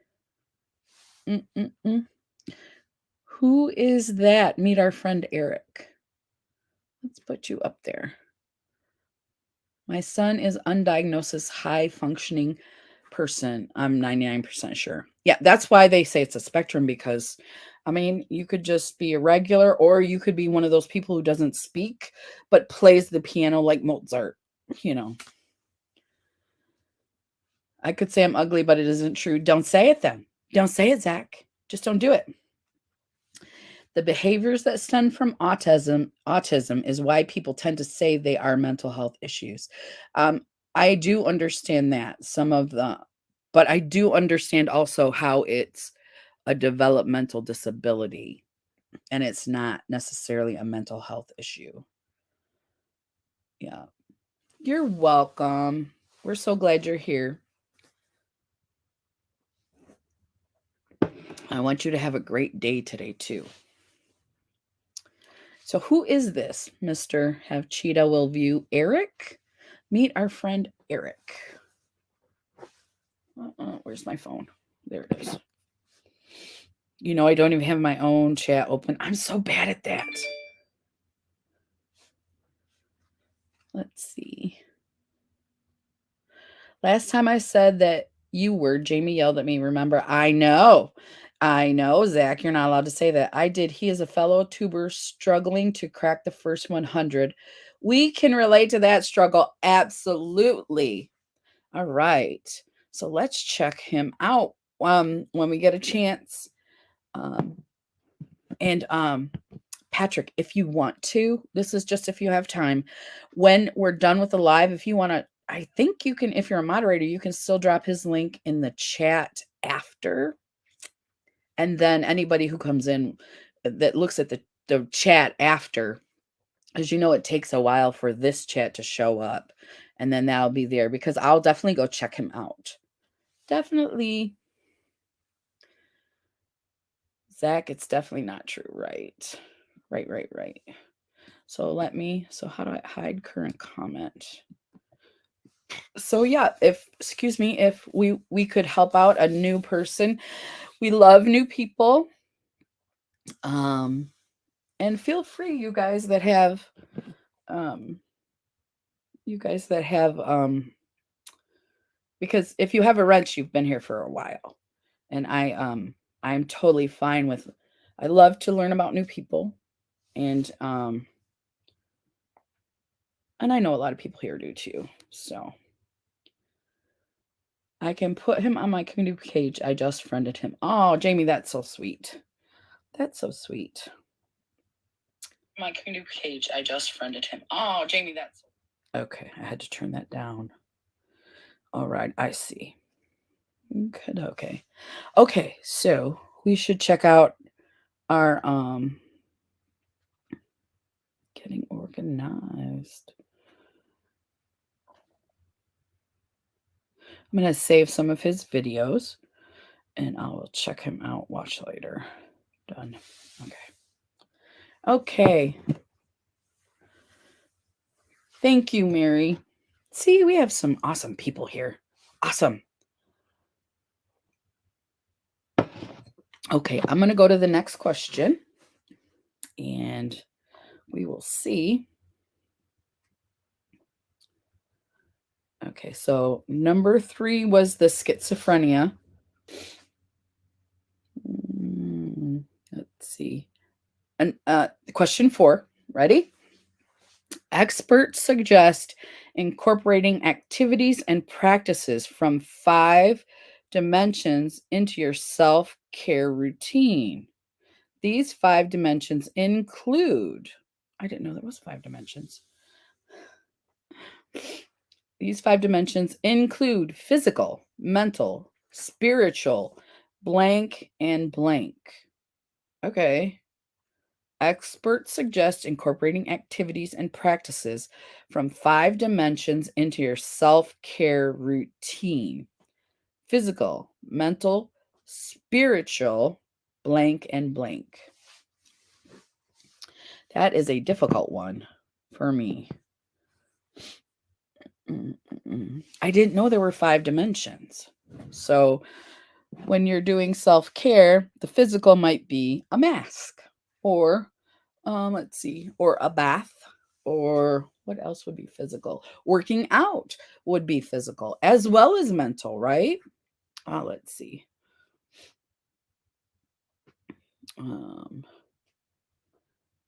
who is that? Meet our friend Eric. Let's put you up there. My son is undiagnosed high functioning person. I'm 99% sure. Yeah, that's why they say it's a spectrum, because I mean, you could just be irregular, or you could be one of those people who doesn't speak but plays the piano like Mozart, I could say I'm ugly, but it isn't true. Don't say it then. Don't say it, Zach. Just don't do it. The behaviors that stem from autism is why people tend to say they are mental health issues. I do understand that some of the But I do understand also how it's a developmental disability and it's not necessarily a mental health issue. Yeah. You're welcome. We're so glad you're here. I want you to have a great day today, too. So who is this, Mr. Have Cheetah Will View Eric? Meet our friend Eric. Where's my phone? There it is. You know, I don't even have my own chat open. I'm so bad at that. Let's see. Last time I said that you were, Jamie yelled at me. Remember? I know, Zach. You're not allowed to say that. I did. He is a fellow tuber struggling to crack the first 100. We can relate to that struggle. Absolutely. All right. So let's check him out when we get a chance. Patrick, if you want to, this is just if you have time. When we're done with the live, if you want to, I think you can, if you're a moderator, you can still drop his link in the chat after. And then anybody who comes in that looks at the chat after, as you know, it takes a while for this chat to show up. And then that'll be there because I'll definitely go check him out. Definitely. Zach, it's definitely not true. Right. So how do I hide current comment? So yeah, if we could help out a new person. We love new people. And feel free, you guys that have because if you have a wrench, you've been here for a while. And I'm totally fine with, I love to learn about new people. And I know a lot of people here do too. So I can put him on my community page. I just friended him. Oh, Jamie, that's so sweet. That's so sweet. My community page. I just friended him. Oh, Jamie, that's okay. I had to turn that down. All right, I see. Good. Okay. So we should check out our getting organized. I'm gonna save some of his videos, and I will check him out. Watch later. Done. Okay. Thank you, Mary. See, we have some awesome people here. Awesome. Okay, I'm going to go to the next question. And we will see. Okay, so number 3 was the schizophrenia. Let's see. And question 4. Ready? Experts suggest incorporating activities and practices from 5 dimensions into your self-care routine. These 5 dimensions include, I didn't know there was 5 dimensions. These 5 dimensions include physical, mental, spiritual, blank, and blank. Okay. Experts suggest incorporating activities and practices from 5 dimensions into your self-care routine. Physical, mental, spiritual, blank, and blank. That is a difficult one for me. I didn't know there were 5 dimensions. So when you're doing self-care, the physical might be a mask or let's see, or a bath, or what else would be physical? Working out would be physical as well as mental, right? Let's see.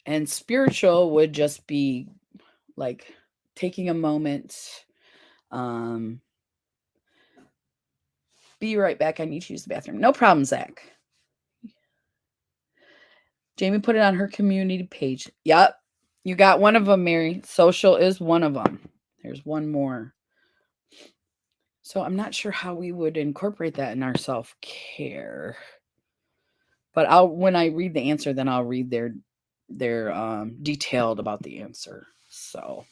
And spiritual would just be like taking a moment. Be right back. I need to use the bathroom. No problem, Zach. Jamie put it on her community page. Yep. You got one of them, Mary. Social is one of them. There's one more. So I'm not sure how we would incorporate that in our self-care. But when I read the answer, then I'll read their detailed about the answer. So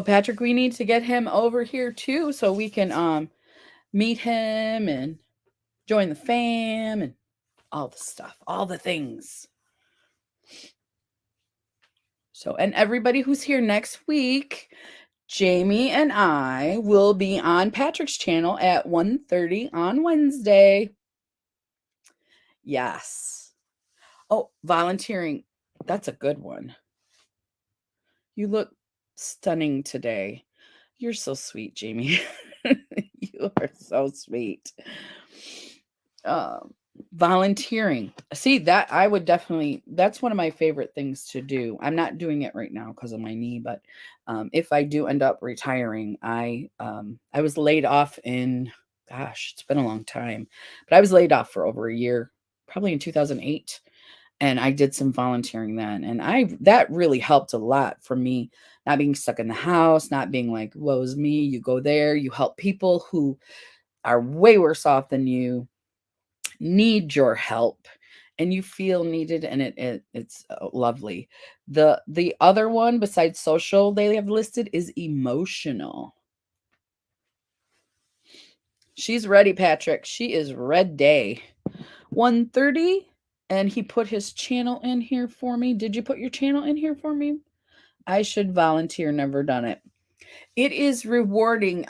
Patrick, we need to get him over here too, so we can meet him and join the fam and all the stuff, all the things. So, and everybody who's here next week, Jamie and I will be on Patrick's channel at 1:30 on Wednesday. Yes. Oh, volunteering. That's a good one. You look stunning today. You're so sweet, Jamie. You are so sweet. Volunteering. See, that I would definitely, that's one of my favorite things to do. I'm not doing it right now because of my knee, but if I do end up retiring, I was laid off in, gosh, it's been a long time, but I was laid off for over a year, probably in 2008. And I did some volunteering then. And that really helped a lot for me, not being stuck in the house, not being like, woe's me. You go there, you help people who are way worse off than you, need your help, and you feel needed, and it's lovely. The other one besides social they have listed is emotional. She's ready, Patrick. She is ready. 1:30, and he put his channel in here for me. Did you put your channel in here for me? I should volunteer. Never done it. It is rewarding.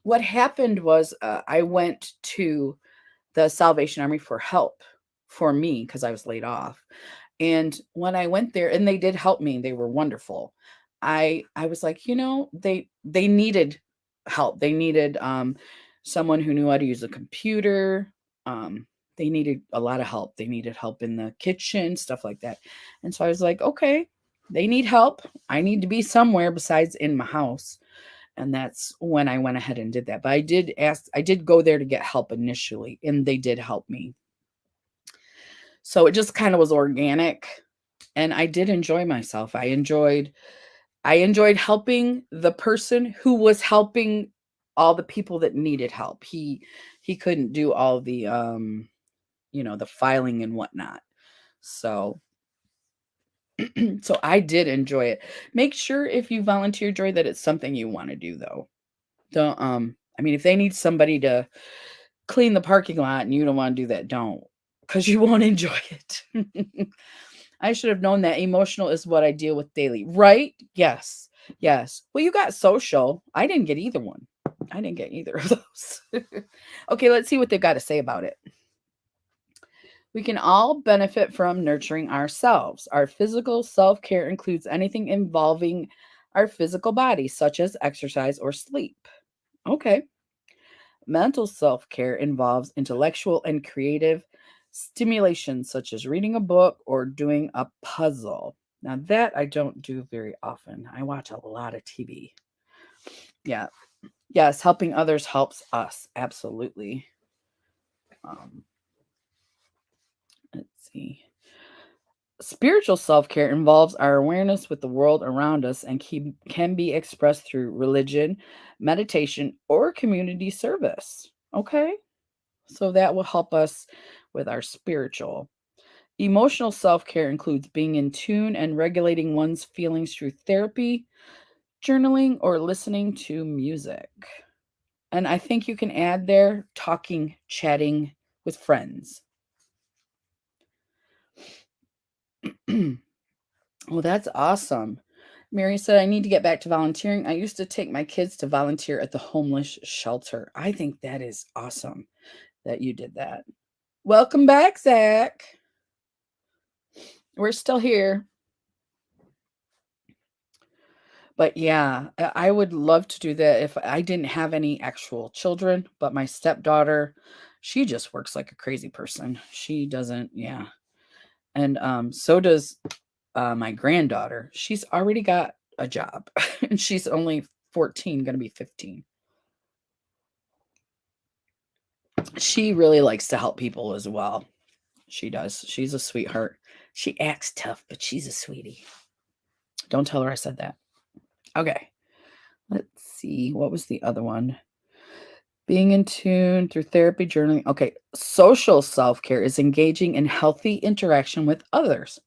What happened was I went to the Salvation Army for help for me because I was laid off. And when I went there, and they did help me, they were wonderful. I was like, they needed help. They needed someone who knew how to use a computer. They needed a lot of help. They needed help in the kitchen, stuff like that. And so I was like, okay, they need help. I need to be somewhere besides in my house. And that's when I went ahead and did that. But I did go there to get help initially, and they did help me. So it just kind of was organic, and I did enjoy myself. I enjoyed helping the person who was helping all the people that needed help. He couldn't do all the the filing and whatnot. So so I did enjoy it. Make sure if you volunteer, Joy, that it's something you want to do though. Don't I mean, if they need somebody to clean the parking lot and you don't want to do that, don't, because you won't enjoy it. I should have known that emotional is what I deal with daily, right? Yes. Yes. Well, you got social. I didn't get either one. I didn't get either of those. Okay, let's see what they've got to say about it. We can all benefit from nurturing ourselves. Our physical self-care includes anything involving our physical body, such as exercise or sleep. Okay. Mental self-care involves intellectual and creative stimulation, such as reading a book or doing a puzzle. Now, that I don't do very often. I watch a lot of TV. Yeah. Yes, helping others helps us. Absolutely. Let's see. Spiritual self-care involves our awareness with the world around us and can be expressed through religion, meditation, or community service. Okay. So that will help us with our spiritual. Emotional self-care includes being in tune and regulating one's feelings through therapy, journaling, or listening to music. And I think you can add there talking, chatting with friends. Well, that's awesome. Mary said, I need to get back to volunteering. I used to take my kids to volunteer at the homeless shelter. I think that is awesome that you did that. Welcome back, Zach. We're still here. But yeah, I would love to do that if I didn't have any actual children. But my stepdaughter, she just works like a crazy person. She doesn't, yeah. And so does my granddaughter. She's already got a job, and she's only 14, going to be 15. She really likes to help people as well. She does. She's a sweetheart. She acts tough, but she's a sweetie. Don't tell her I said that. Okay. Let's see. What was the other one? Being in tune through therapy, journaling. Okay. Social self-care is engaging in healthy interaction with others,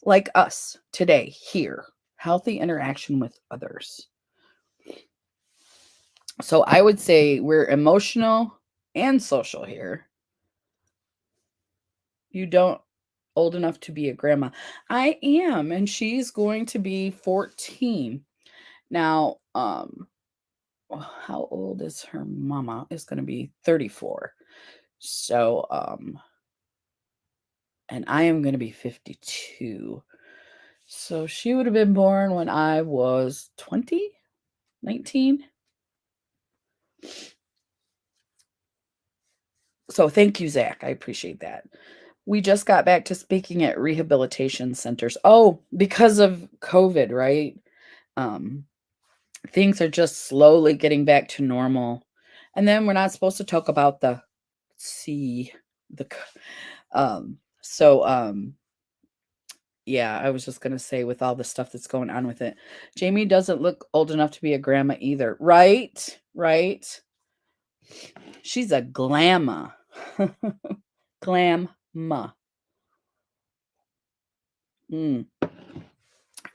like us today here. Healthy interaction with others. So I would say we're emotional and social here. You don't old enough to be a grandma. I am, and she's going to be 14. Now, how old is her mama? Is going to be 34. So, and I am going to be 52. So she would have been born when I was 20, 19. So thank you, Zach. I appreciate that. We just got back to speaking at rehabilitation centers. Oh, because of COVID, right? Um, things are just slowly getting back to normal. And then we're not supposed to talk about the C, the yeah, I was just gonna say with all the stuff that's going on with it. Jamie doesn't look old enough to be a grandma either. Right? Right? She's a glamma. Glamma. Mm,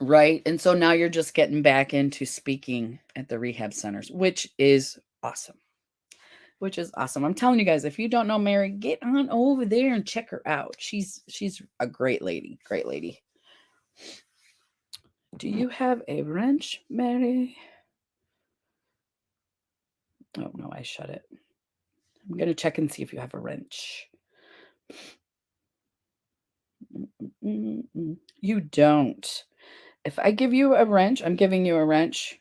right. And so now you're just getting back into speaking at the rehab centers, which is awesome. Which is awesome. I'm telling you guys, if you don't know Mary, get on over there and check her out. She's a great lady. Great lady. Do you have a wrench, Mary? Oh no, I shut it. I'm gonna check and see if you have a wrench. You don't. If I give you a wrench, I'm giving you a wrench.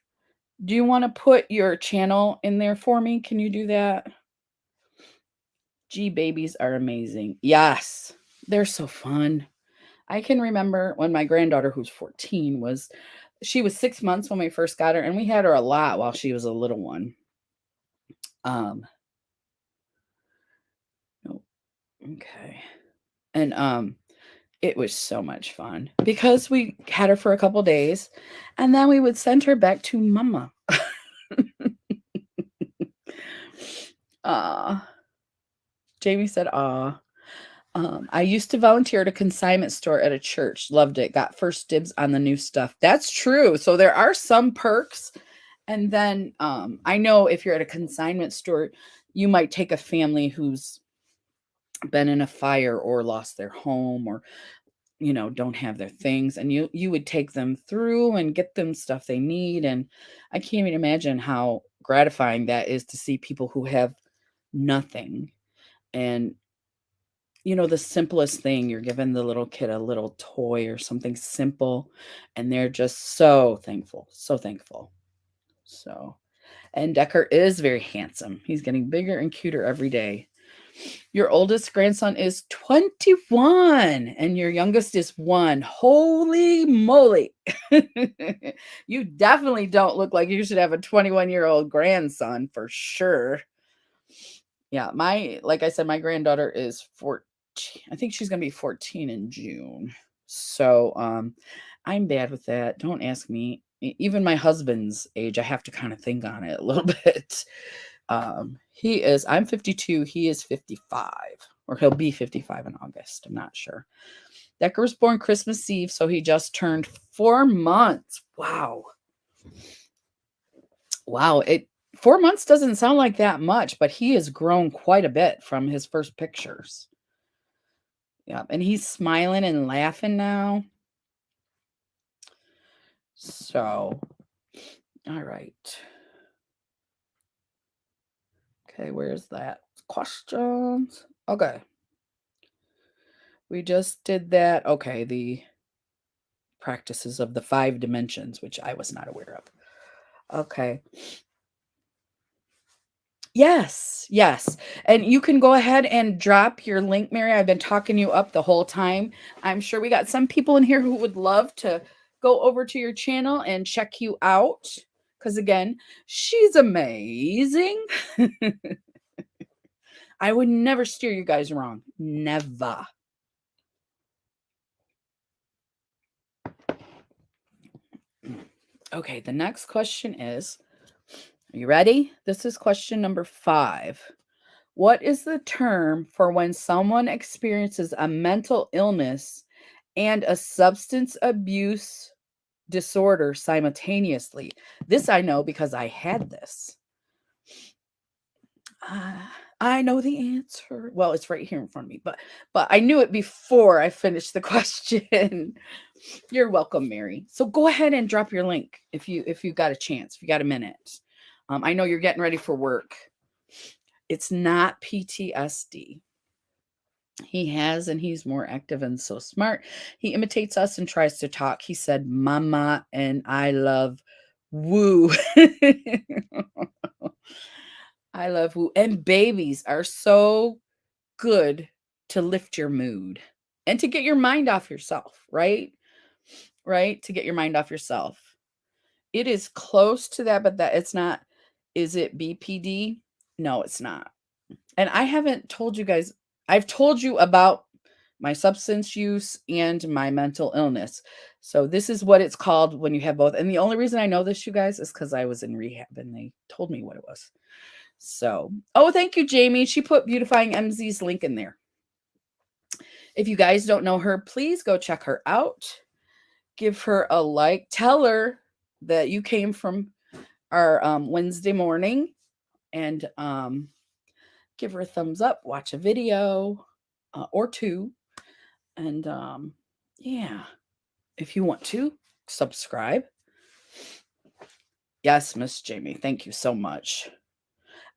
Do you want to put your channel in there for me? Can you do that? G babies are amazing. Yes, they're so fun. I can remember when my granddaughter, who's 14, she was 6 months when we first got her, and we had her a lot while she was a little one. Oh, okay. And it was so much fun because we had her for a couple days, and then we would send her back to mama. Jamie said, "Aw." I used to volunteer at a consignment store at a church. Loved it. Got first dibs on the new stuff. That's true. So there are some perks. And then I know if you're at a consignment store, you might take a family who's been in a fire or lost their home or don't have their things, and you would take them through and get them stuff they need. And I can't even imagine how gratifying that is to see people who have nothing. And the simplest thing, you're giving the little kid a little toy or something simple, and they're just so thankful, so thankful. So, and Decker is very handsome. He's getting bigger and cuter every day. Your oldest grandson is 21 and your youngest is 1. Holy moly. You definitely don't look like you should have a 21-year-old grandson for sure. Yeah, like I said, my granddaughter is 14. I think she's going to be 14 in June. So, I'm bad with that. Don't ask me. Even my husband's age, I have to kind of think on it a little bit. I'm 52, he is 55, or he'll be 55 in August. I'm not sure. Decker was born Christmas Eve, so he just turned 4 months. Wow. 4 months doesn't sound like that much, but he has grown quite a bit from his first pictures. Yeah, and he's smiling and laughing now. So, all right. Okay, where's that? Questions? Okay. We just did that. Okay, the practices of the 5 dimensions, which I was not aware of. Okay. Yes, yes. And you can go ahead and drop your link, Mary. I've been talking you up the whole time. I'm sure we got some people in here who would love to go over to your channel and check you out. Because again, she's amazing. I would never steer you guys wrong. Never. Okay, the next question is, are you ready? This is question number 5. What is the term for when someone experiences a mental illness and a substance abuse disorder simultaneously? This I know because I had this. I know the answer. Well, it's right here in front of me, but I knew it before I finished the question. You're welcome, Mary. So go ahead and drop your link if you got a chance, if you got a minute. I know you're getting ready for work. It's not PTSD. He has, and he's more active and so smart. He imitates us and tries to talk. He said, "Mama," and "I love woo." I love woo. And babies are so good to lift your mood and to get your mind off yourself, right? Right? To get your mind off yourself. It is close to that, but that it's not. Is it BPD? No, it's not. And I haven't told you guys, I've told you about my substance use and my mental illness. So this is what it's called when you have both. And the only reason I know this, you guys, is because I was in rehab and they told me what it was. So, oh, thank you, Jamie. She put Beautifying MZ's link in there. If you guys don't know her, please go check her out. Give her a like. Tell her that you came from our Wednesday morning, and give her a thumbs up. Watch a video or two, and yeah, if you want to subscribe. Yes, Miss Jamie, thank you so much.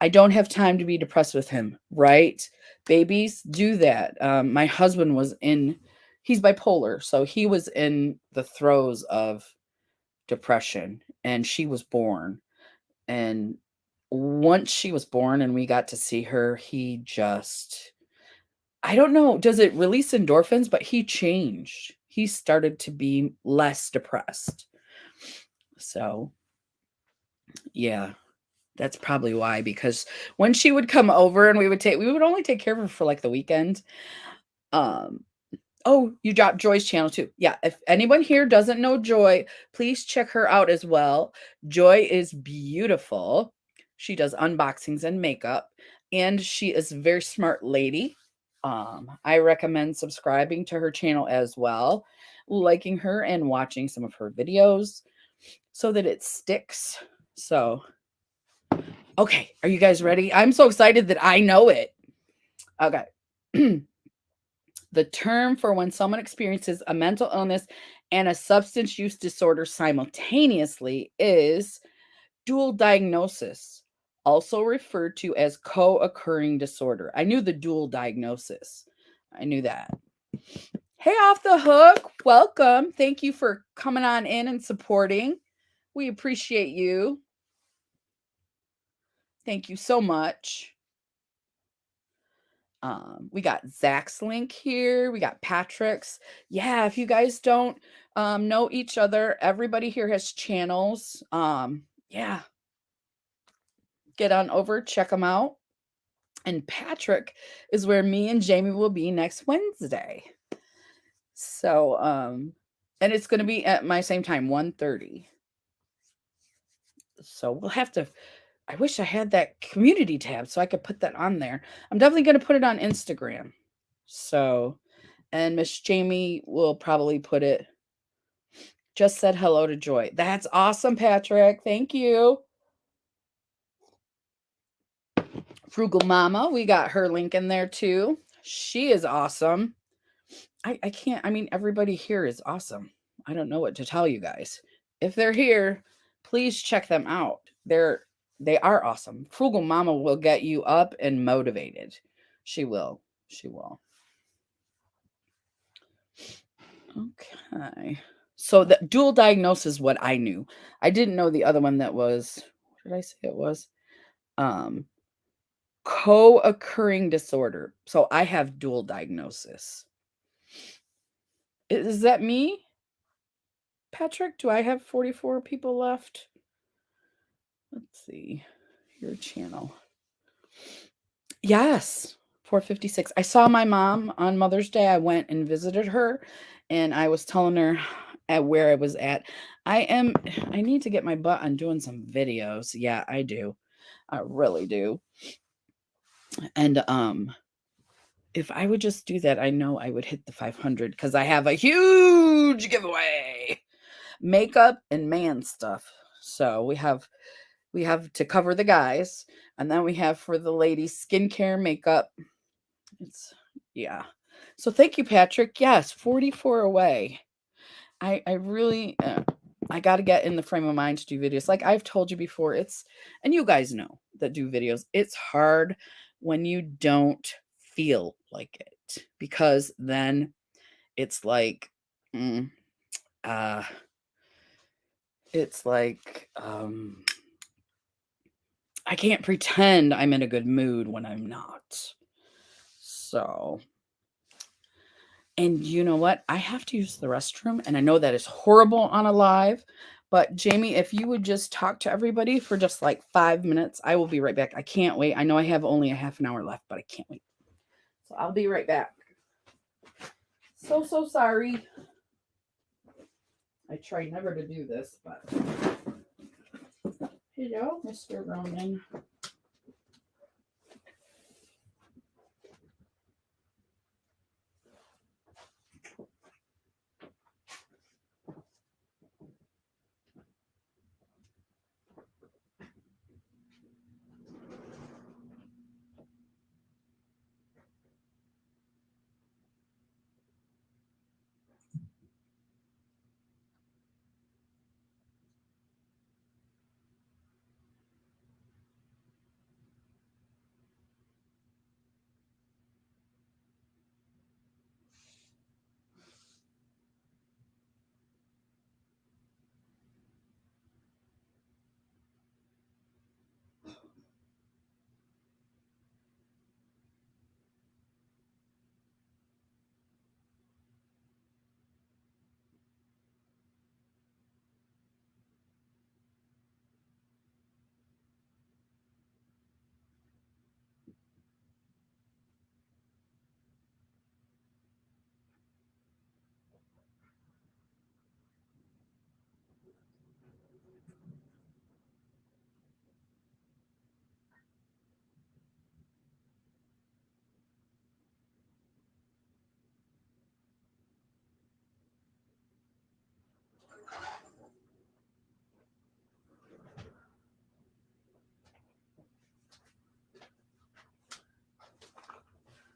I don't have time to be depressed with him, right? Babies do that. My husband was he's bipolar, so he was in the throes of depression, and she was born. And once she was born and we got to see her, he just, I don't know, does it release endorphins? But he changed. He started to be less depressed. So, yeah. That's probably why, because when she would come over and we would only take care of her for like the weekend. Oh, you dropped Joy's channel too. Yeah, if anyone here doesn't know Joy, please check her out as well. Joy is beautiful. She does unboxings and makeup, and she is a very smart lady. I recommend subscribing to her channel as well, liking her and watching some of her videos so that it sticks. So okay, are you guys ready? I'm so excited that I know it. Okay. The term for when someone experiences a mental illness and a substance use disorder simultaneously is dual diagnosis, also referred to as co-occurring disorder. I knew the dual diagnosis. I knew that. Hey, Off the Hook, welcome. Thank you for coming on in and supporting. We appreciate you. Thank you so much. We got Zach's link here. We got Patrick's. Yeah, if you guys don't know each other, everybody here has channels. Yeah. Get on over, check them out. And Patrick is where me and Jamie will be next Wednesday. So, and it's going to be at my same time, 1:30. So we'll have to, I wish I had that community tab so I could put that on there. I'm definitely going to put it on Instagram. So, and Miss Jamie will probably put it, just said hello to Joy. That's awesome, Patrick. Thank you. Frugal Mama, we got her link in there too. She is awesome. I can't, I mean, everybody here is awesome. I don't know what to tell you guys. If they're here, please check them out. They are awesome. Frugal Mama will get you up and motivated. She will. She will. Okay. So the dual diagnosis is what I knew. I didn't know the other one that was, what did I say it was? Co-occurring disorder. So I have dual diagnosis. Is that me? Patrick, do I have 44 people left? Let's see. Your channel. Yes. 456. I saw my mom on Mother's Day. I went and visited her and I was telling her at where I was at. I need to get my butt on doing some videos. Yeah, I do. I really do. And if I would just do that, I know I would hit the 500 because I have a huge giveaway. Makeup and man stuff. So we have to cover the guys, and then we have for the ladies skincare, makeup. It's yeah. So thank you, Patrick. Yes, 44 away. I really I got to get in the frame of mind to do videos. Like I've told you before, and you guys know that do videos, it's hard when you don't feel like it, because then it's like mm, uh it's like I can't pretend I'm in a good mood when I'm not. So, and you know what? I have to use the restroom, and I know that is horrible on a live, but Jamie, if you would just talk to everybody for just like 5 minutes, I will be right back. I can't wait. I know I have only a half an hour left, but I can't wait. So I'll be right back. So sorry. I try never to do this, but hello, Mr. Ronan.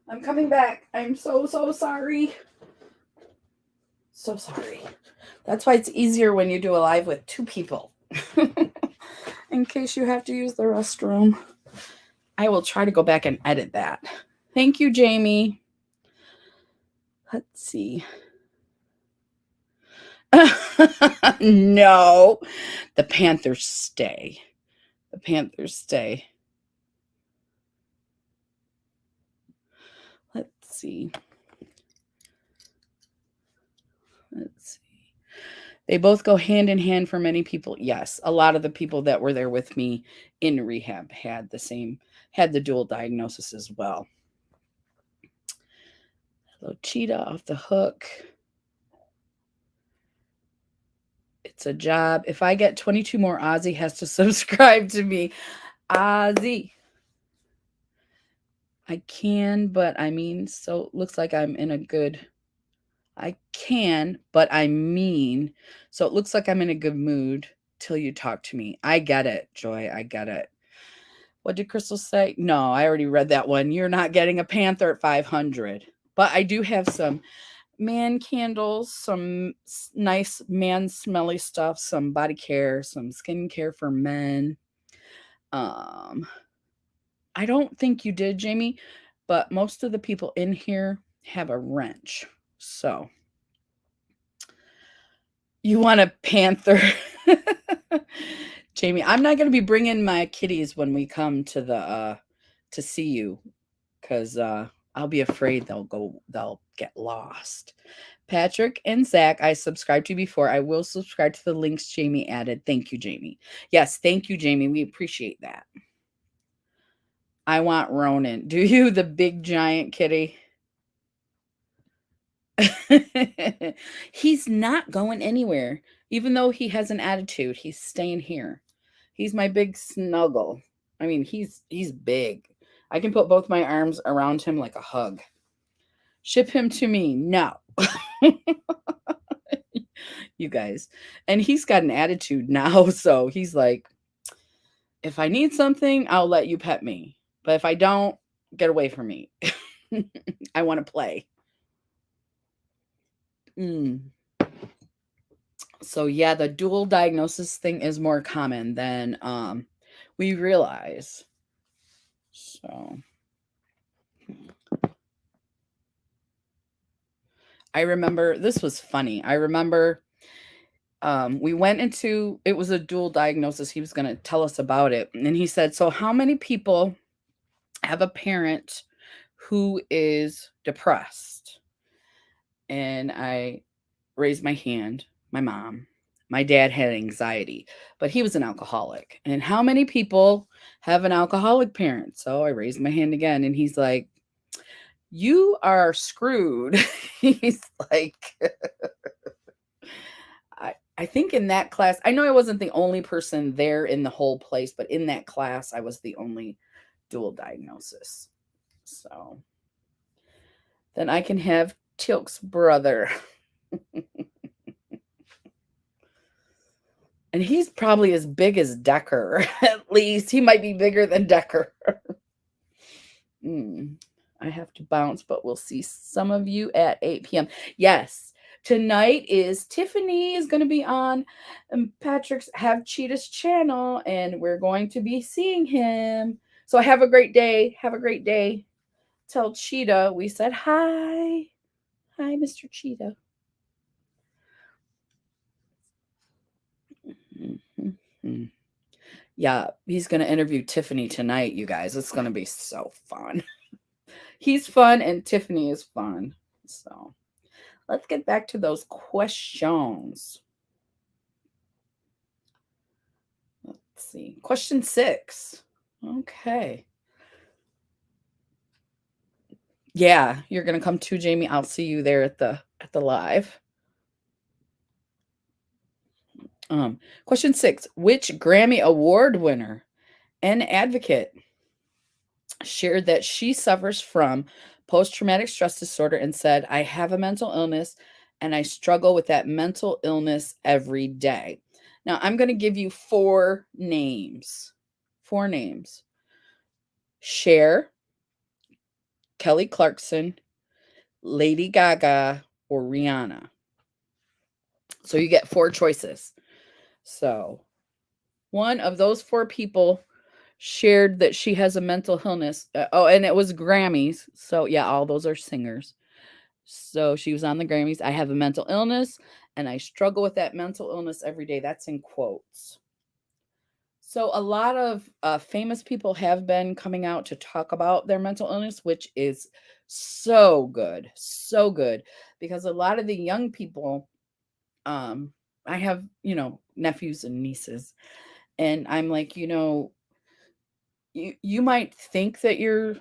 I'm coming back. I'm so sorry. So sorry. That's why it's easier when you do a live with 2 people. In case you have to use the restroom. I will try to go back and edit that. Thank you, Jamie. Let's see. No. The Panthers stay. The Panthers stay. Let's see. Let's see. They both go hand in hand for many people. Yes, a lot of the people that were there with me in rehab had the dual diagnosis as well. Hello, Cheetah off the hook. It's a job. If I get 22 more, Ozzy has to subscribe to me. Ozzy. I can, but I mean, so it looks like I'm in a good... I can, but I mean, so it looks like I'm in a good mood till you talk to me. I get it, Joy. I get it. What did Crystal say? No, I already read that one. You're not getting a Panther at 500. But I do have some man candles, some nice man smelly stuff, some body care, some skincare for men. I don't think you did, Jamie, but most of the people in here have a wrench. So you want a Panther. Jamie, I'm not going to be bringing my kitties when we come to see you, because I'll be afraid they'll get lost. Patrick and Zach, I subscribed to before. I will subscribe to the links Jamie added. Thank you, Jamie. Yes, thank you, Jamie. We appreciate that. I want Ronan. Do you, the big giant kitty? He's not going anywhere. Even though he has an attitude, he's staying here. He's my big snuggle. I mean, he's big. I can put both my arms around him like a hug. Ship him to me. No. You guys. And he's got an attitude now, so he's like, if I need something, I'll let you pet me. But if I don't, get away from me. I want to play. So yeah, the dual diagnosis thing is more common than we realize. So I remember this was funny. I remember we went into, it was a dual diagnosis. He was going to tell us about it. And he said, so how many people have a parent who is depressed? And I raised my hand. My mom. My dad had anxiety, but he was an alcoholic. And how many people have an alcoholic parent? So I raised my hand again, and he's like, you are screwed. He's like, I think in that class, I know I wasn't the only person there in the whole place, but in that class, I was the only dual diagnosis. So then I can have Tilk's brother. And he's probably as big as Decker. At least he might be bigger than Decker. I have to bounce, but we'll see some of you at 8 p.m. Yes, tonight is Tiffany is going to be on Patrick's Have Cheetah's channel, and we're going to be seeing him. So have a great day. Have a great day. Tell Cheetah we said hi. Hi, Mr. Cheetah. Mm-hmm. Yeah, he's going to interview Tiffany tonight, you guys. It's going to be so fun. He's fun and Tiffany is fun. So let's get back to those questions. Let's see. Question 6. Okay. Yeah, you're going to come too, Jamie. I'll see you there at the live. Question 6. Which Grammy Award winner and advocate shared that she suffers from post-traumatic stress disorder and said, I have a mental illness and I struggle with that mental illness every day? Now, I'm going to give you 4 names. 4 names. Cher, Kelly Clarkson, Lady Gaga, or Rihanna. So you get 4 choices. So one of those 4 people shared that she has a mental illness. And it was Grammys. So yeah, all those are singers. So she was on the Grammys. I have a mental illness and I struggle with that mental illness every day. That's in quotes. So a lot of famous people have been coming out to talk about their mental illness, which is so good, because a lot of the young people, I have, nephews and nieces, and I'm like, you might think that you're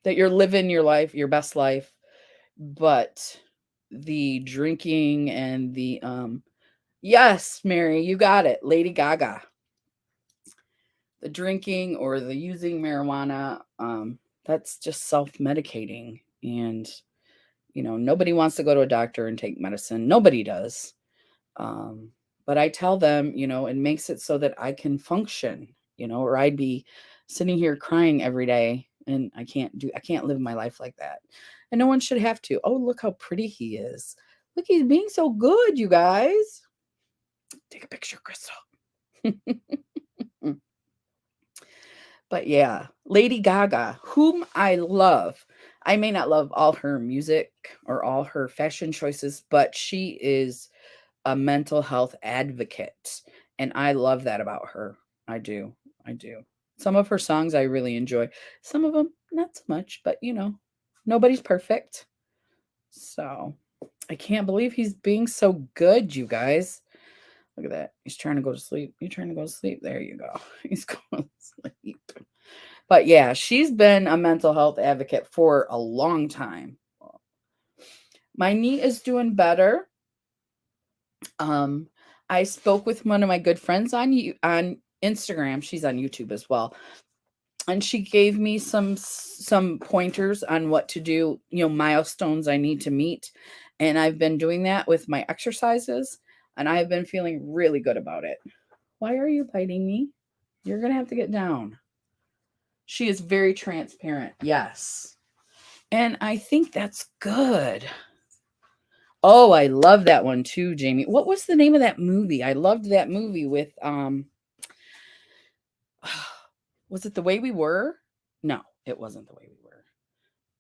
living your life, your best life, but the drinking and the yes, Mary, you got it, Lady Gaga. The drinking or the using marijuana, that's just self-medicating. And, nobody wants to go to a doctor and take medicine. Nobody does. But I tell them, it makes it so that I can function, or I'd be sitting here crying every day and I can't live my life like that. And no one should have to. Oh, look how pretty he is. Look, he's being so good, you guys. Take a picture, Crystal. But yeah, Lady Gaga, whom I love. I may not love all her music or all her fashion choices, but she is a mental health advocate. And I love that about her. I do. Some of her songs I really enjoy. Some of them, not so much, but nobody's perfect. So I can't believe he's being so good, you guys. Look at that. He's trying to go to sleep. You're trying to go to sleep. There you go. He's going to sleep. But yeah, she's been a mental health advocate for a long time. My knee is doing better. I spoke with one of my good friends on Instagram. She's on YouTube as well. And she gave me some pointers on what to do, milestones I need to meet. And I've been doing that with my exercises, and I've been feeling really good about it. Why are you biting me? You're going to have to get down. She is very transparent. Yes. And I think that's good. Oh, I love that one too, Jamie. What was the name of that movie? I loved that movie with was it The Way We Were? No, it wasn't The Way We Were.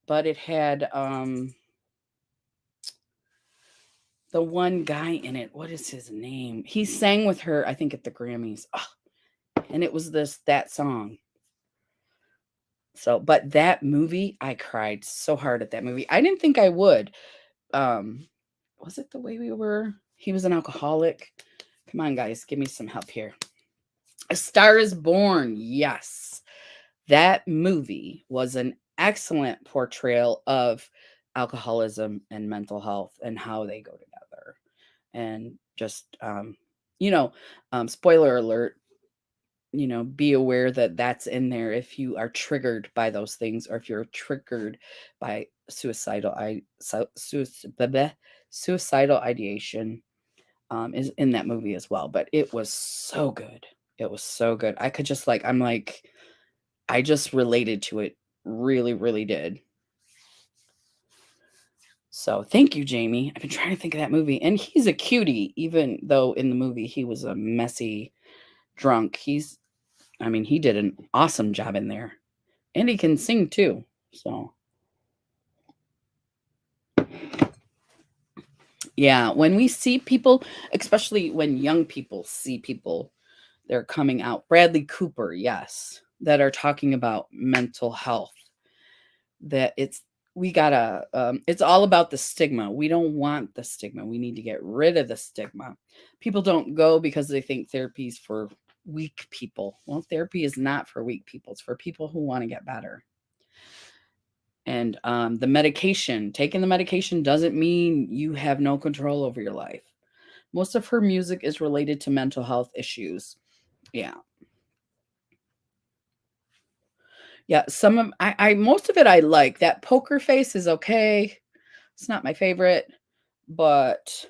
But it had the one guy in it. What is his name? He sang with her, I think, at the Grammys. Oh, and it was that song. So, but that movie, I cried so hard at that movie. I didn't think I would. Was it The Way We Were? He was an alcoholic. Come on, guys, give me some help here. A Star is Born. Yes. That movie was an excellent portrayal of alcoholism and mental health and how they go together. And just, spoiler alert, be aware that that's in there if you are triggered by those things, or if you're triggered by suicidal ideation, is in that movie as well. But it was so good. It was so good. I could just I just related to it. Really, really did. So thank you, Jamie. I've been trying to think of that movie. And he's a cutie, even though in the movie he was a messy drunk. He did an awesome job in there. And he can sing too. So yeah, when we see people, especially when young people see people, they're coming out. Bradley Cooper, yes, that are talking about mental health. That it's all about the stigma. We don't want the stigma. We need to get rid of the stigma. People don't go because they think therapy's for weak people. Well, therapy is not for weak people. It's for people who want to get better. And taking the medication doesn't mean you have no control over your life. Most of her music is related to mental health issues. Yeah. Yeah, most of it I like. That Poker Face is okay. It's not my favorite, but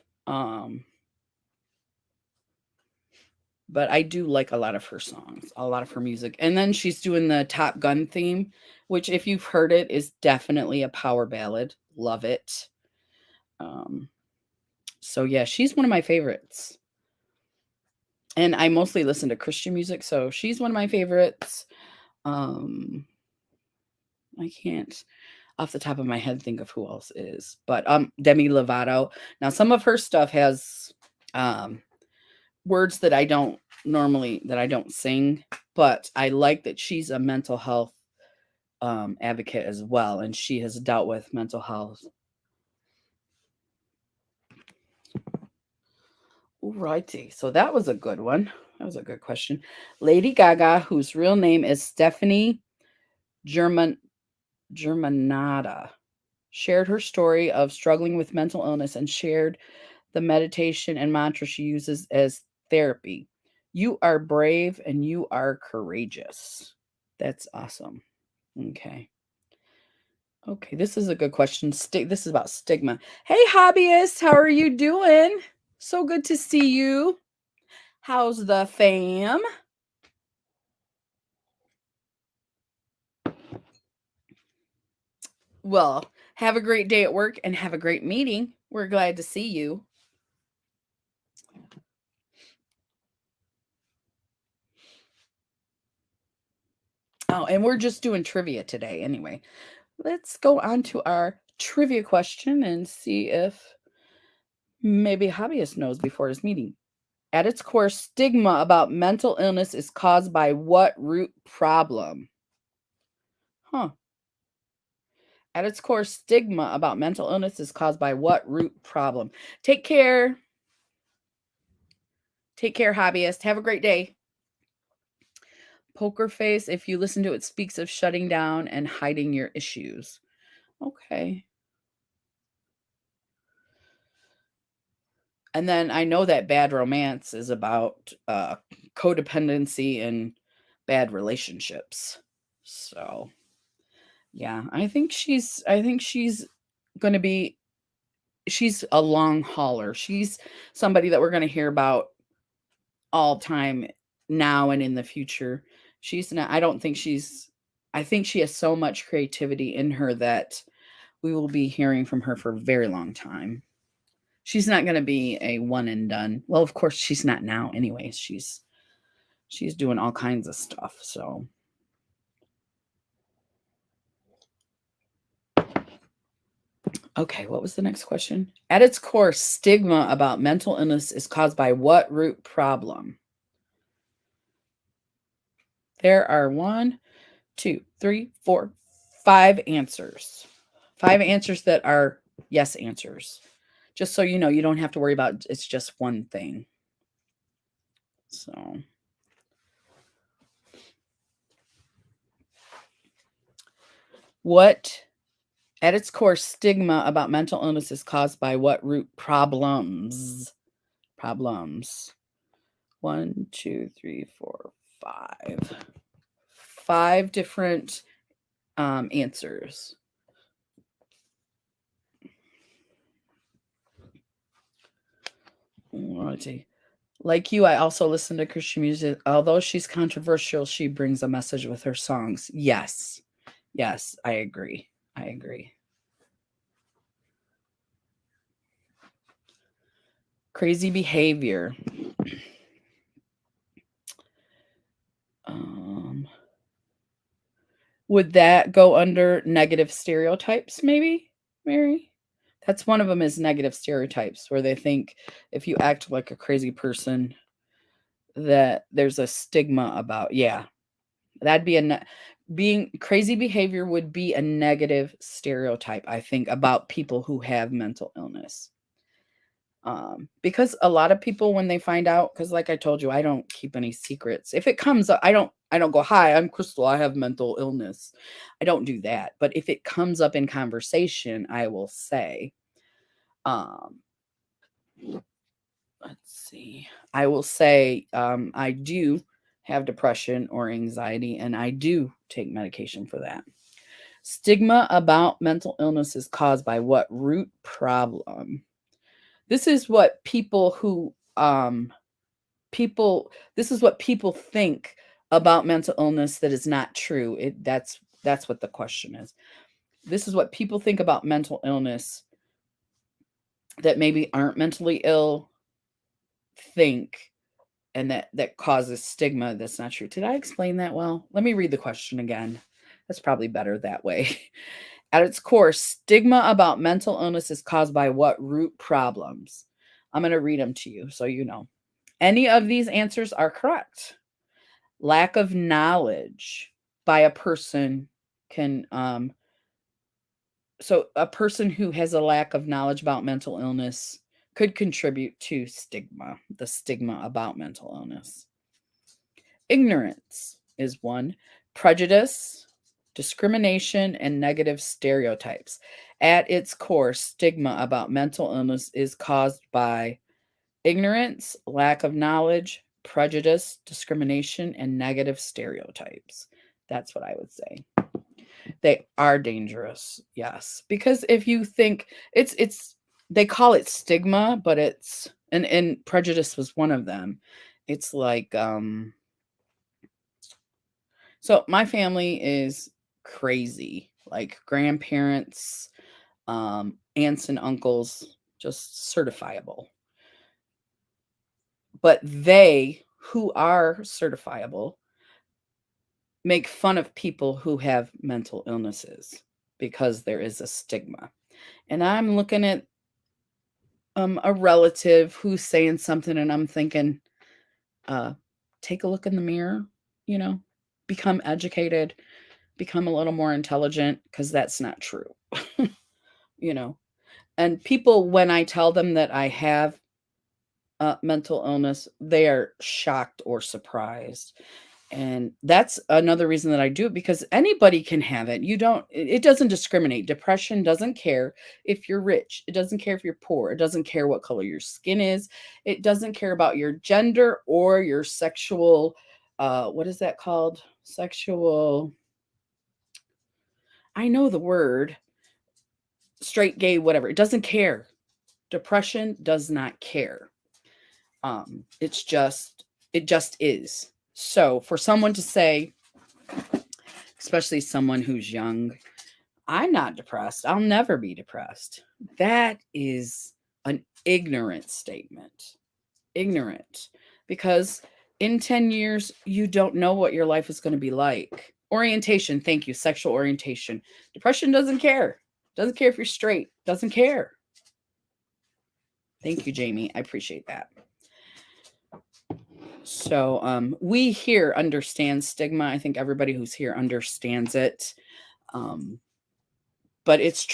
I do like a lot of her songs, a lot of her music. And then she's doing the Top Gun theme, which if you've heard it is definitely a power ballad. Love it. So yeah, she's one of my favorites. And I mostly listen to Christian music, so she's one of my favorites. I can't off the top of my head think of who else is, but Demi Lovato. Now some of her stuff has words that I don't sing, but I like that she's a mental health advocate as well, and she has dealt with mental health. Righty. So that was a good one. That was a good question. Lady Gaga, whose real name is Stephanie Germanata, shared her story of struggling with mental illness and shared the meditation and mantra she uses as therapy. You are brave and you are courageous. That's awesome. Okay. Okay, this is a good question. This is about stigma. Hey, hobbyist, how are you doing? So good to see you. How's the fam? Well, have a great day at work and have a great meeting. We're glad to see you. Oh, and we're just doing trivia today anyway. Let's go on to our trivia question and see if maybe hobbyist knows before his meeting. At its core, stigma about mental illness is caused by what root problem? Huh. At its core, stigma about mental illness is caused by what root problem? Take care. Take care, hobbyist. Have a great day. Poker face, if you listen to it, speaks of shutting down and hiding your issues. Okay. And then I know that bad romance is about codependency and bad relationships. So, yeah, I think she's going to be she's a long hauler. She's somebody that we're going to hear about all time now and in the future. She's not I don't think she's I think she has so much creativity in her that we will be hearing from her for a very long time. She's not going to be a one and done. Well, of course she's not now anyways. She's doing all kinds of stuff. So, okay, what was the next question? At its core, stigma about mental illness is caused by what root problem? There are 1, 2, 3, 4, 5 answers. 5 answers that are yes answers. Just so you know, you don't have to worry about it's just one thing. So, what at its core, stigma about mental illness is caused by what root problems? Problems. 1, 2, 3, 4, 5. 5 different answers. Let's see. Like you, I also listen to Christian music. Although she's controversial, she brings a message with her songs. Yes. Yes, I agree. I agree. Crazy behavior. Would that go under negative stereotypes, maybe, Mary? That's one of them is negative stereotypes, where they think if you act like a crazy person, that there's a stigma about. Yeah, that'd be being crazy behavior would be a negative stereotype, I think, about people who have mental illness. Because a lot of people, when they find out, because like I told you, I don't keep any secrets. If it comes up, I don't go, "Hi, I'm Crystal. I have mental illness." I don't do that. But if it comes up in conversation, I will say, um, let's see. I will say, I do have depression or anxiety, and I do take medication for that. Stigma about mental illness is caused by what root problem? This is what this is what people think about mental illness that is not true. That's what the question is. This is what people think about mental illness that maybe aren't mentally ill think, and that causes stigma that's not true. Did I explain that well? Let me read the question again. That's probably better that way. At its core, stigma about mental illness is caused by what root problems? I'm going to read them to you so you know. Any of these answers are correct. Lack of knowledge by a person can so a person who has a lack of knowledge about mental illness could contribute to stigma, the stigma about mental illness. Ignorance is one. Prejudice, discrimination, and negative stereotypes. At its core, stigma about mental illness is caused by ignorance, lack of knowledge, prejudice, discrimination, and negative stereotypes. That's what I would say. They are dangerous, yes. Because if you think it's they call it stigma, but it's and prejudice was one of them. It's like so my family is crazy. Like grandparents, aunts and uncles, just certifiable. But they who are certifiable make fun of people who have mental illnesses because there is a stigma. And I'm looking at a relative who's saying something and I'm thinking, take a look in the mirror, you know, become educated, become a little more intelligent, because that's not true. You know. And people, when I tell them that I have mental illness, they are shocked or surprised. And that's another reason that I do it, because anybody can have it. It doesn't discriminate. Depression doesn't care if you're rich. It doesn't care if you're poor. It doesn't care what color your skin is. It doesn't care about your gender or your sexual, what is that called? Sexual, I know the word, straight, gay, whatever. It doesn't care. Depression does not care. It just is. So for someone to say, especially someone who's young, I'm not depressed, I'll never be depressed, that is an ignorant statement. Ignorant. Because in 10 years, you don't know what your life is going to be like. Orientation, thank you, sexual orientation. Depression doesn't care. Doesn't care if you're straight. Doesn't care. Thank you, Jamie. I appreciate that. So we here understand stigma. I think everybody who's here understands it. But it's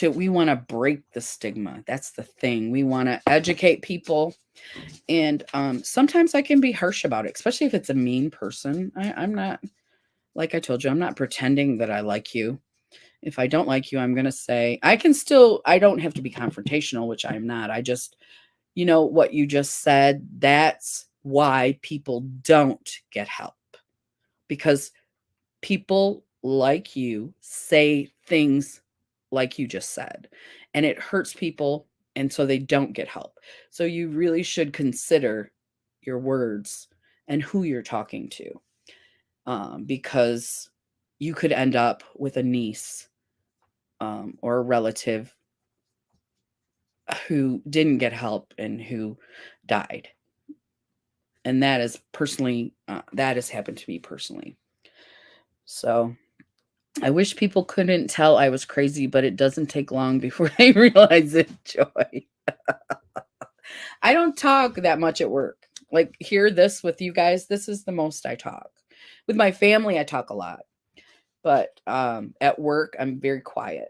we want to break the stigma. That's the thing. We want to educate people. And sometimes I can be harsh about it, especially if it's a mean person. I'm not, like I told you, I'm not pretending that I like you. If I don't like you, I'm going to say, I don't have to be confrontational, which I'm not. I just, what you just said, that's why people don't get help. Because people like you say things like you just said, and it hurts people, and so they don't get help. So you really should consider your words and who you're talking to, because you could end up with a niece or a relative who didn't get help and who died. And that is that has happened to me personally. So I wish people couldn't tell I was crazy, but it doesn't take long before they realize it, Joy. I don't talk that much at work. Like this with you guys, this is the most I talk. With my family, I talk a lot. But at work, I'm very quiet.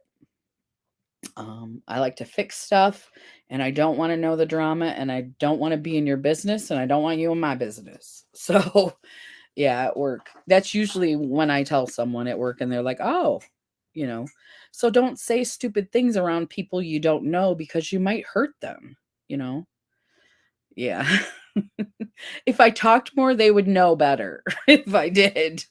I like to fix stuff, and I don't want to know the drama, and I don't want to be in your business, and I don't want you in my business. So yeah, at work. That's usually when I tell someone at work and they're like, oh, so don't say stupid things around people you don't know, because you might hurt them, Yeah. If I talked more, they would know better if I did.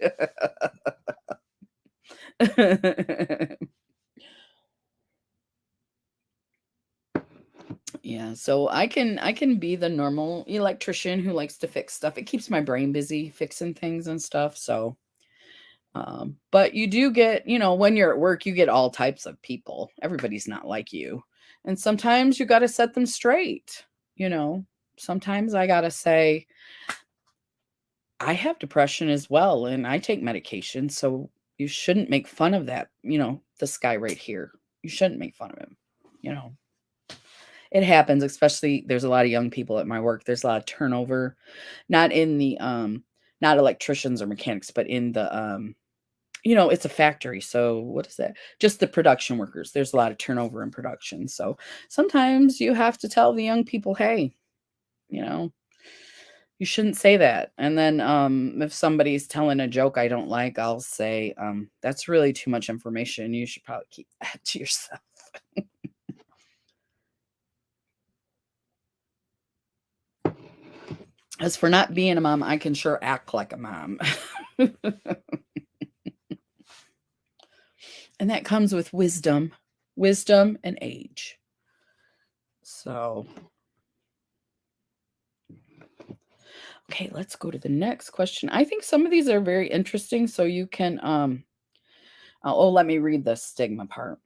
Yeah, so I can be the normal electrician who likes to fix stuff. It keeps my brain busy fixing things and stuff. So but you do get, when you're at work, you get all types of people. Everybody's not like you. And sometimes you got to set them straight. Sometimes I got to say, I have depression as well, and I take medication. So you shouldn't make fun of that, this guy right here. You shouldn't make fun of him. It happens, especially there's a lot of young people at my work. There's a lot of turnover, not in the, not electricians or mechanics, but in the, it's a factory. So what is that? Just the production workers. There's a lot of turnover in production. So sometimes you have to tell the young people, hey, you shouldn't say that. And then if somebody's telling a joke I don't like, I'll say, that's really too much information. You should probably keep that to yourself. As for not being a mom, I can sure act like a mom. And that comes with wisdom and age. So, okay, let's go to the next question. I think some of these are very interesting, so you can, let me read the stigma part.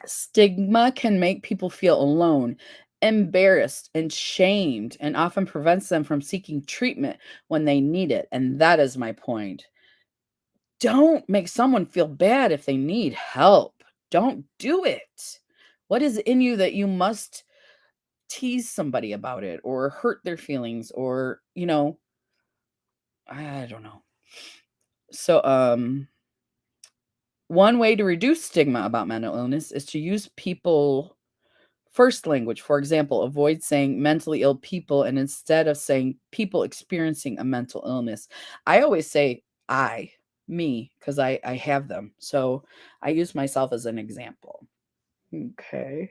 Stigma can make people feel alone, embarrassed, and shamed, and often prevents them from seeking treatment when they need it. And that is my point. Don't make someone feel bad if they need help. Don't do it. What is in you that you must tease somebody about it or hurt their feelings or, I don't know. So, one way to reduce stigma about mental illness is to use people first language. For example, avoid saying mentally ill people and instead of saying people experiencing a mental illness. I always say me, because I have them. So I use myself as an example. Okay.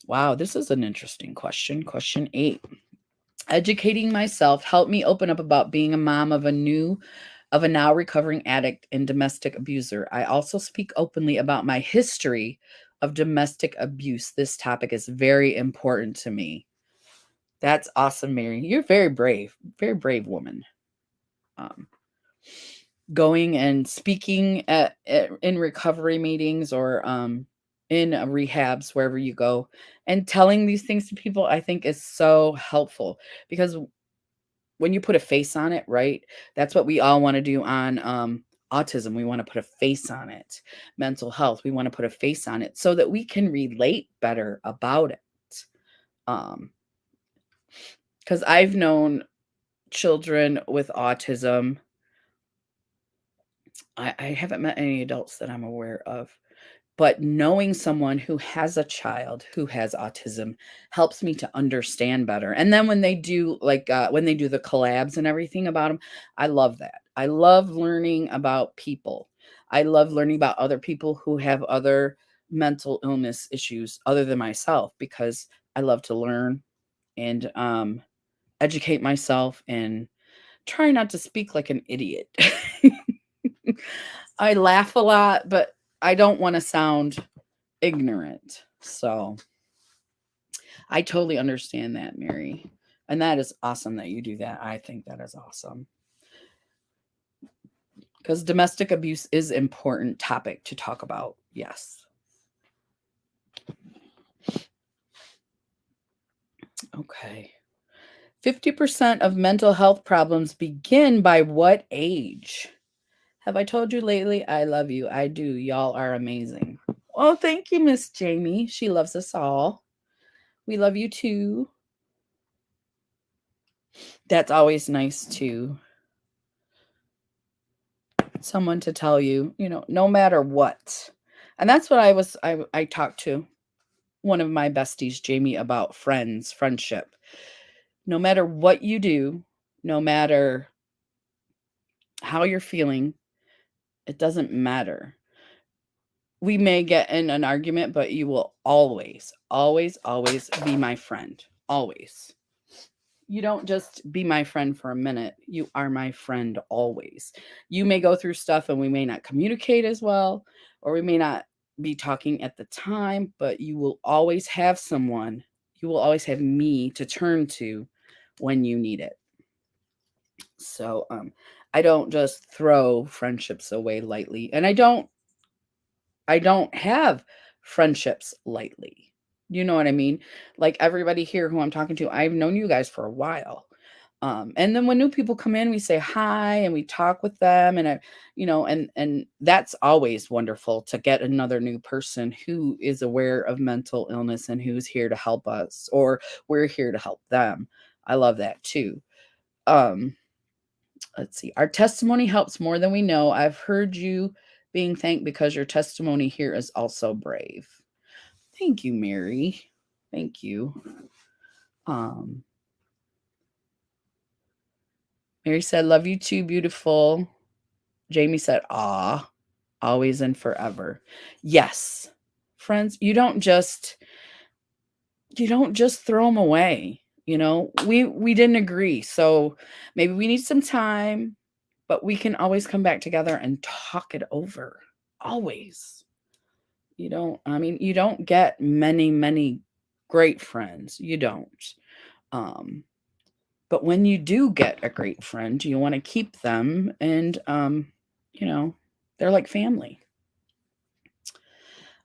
Wow, this is an interesting question. Question 8. Educating myself helped me open up about being a mom of a now recovering addict and domestic abuser. I also speak openly about my history of domestic abuse. This topic is very important to me. That's awesome, Mary. You're very brave woman. Um, Going and speaking in recovery meetings or in rehabs, wherever you go, and telling these things to people, I think is so helpful because when you put a face on it, right? That's what we all want to do on autism. We want to put a face on it. Mental health, we want to put a face on it so that we can relate better about it. Because I've known children with autism. I haven't met any adults that I'm aware of. But knowing someone who has a child who has autism helps me to understand better. And then when they do when they do the collabs and everything about them, I love that. I love learning about people. I love learning about other people who have other mental illness issues other than myself because I love to learn and educate myself and try not to speak like an idiot. I laugh a lot, but I don't want to sound ignorant. So I totally understand that, Mary. And that is awesome that you do that. I think that is awesome. Because domestic abuse is an important topic to talk about. Yes. Okay. 50% of mental health problems begin by what age? Have I told you lately? I love you. I do. Y'all are amazing. Oh, thank you, Miss Jamie. She loves us all. We love you too. That's always nice to someone to tell you, no matter what. And that's what I talked to one of my besties, Jamie, about friendship. No matter what you do, no matter how you're feeling, it doesn't matter. We may get in an argument, but you will always, always, always be my friend. Always. You don't just be my friend for a minute. You are my friend always. You may go through stuff and we may not communicate as well, or we may not be talking at the time, but you will always have someone. You will always have me to turn to when you need it. So I don't just throw friendships away lightly. And I don't have friendships lightly. You know what I mean? Like everybody here who I'm talking to, I've known you guys for a while. And then when new people come in, we say hi and we talk with them, and and that's always wonderful to get another new person who is aware of mental illness and who's here to help us, or we're here to help them. I love that too. Let's see. Our testimony helps more than we know. I've heard you being thanked because your testimony here is also brave. Thank you, Mary. Thank you. Mary said, love you too, beautiful. Jamie said, ah, always and forever. Yes. Friends, you don't just throw them away. We didn't agree. So maybe we need some time, but we can always come back together and talk it over. Always. You don't get many, many great friends. You don't. But when you do get a great friend, you want to keep them, and they're like family.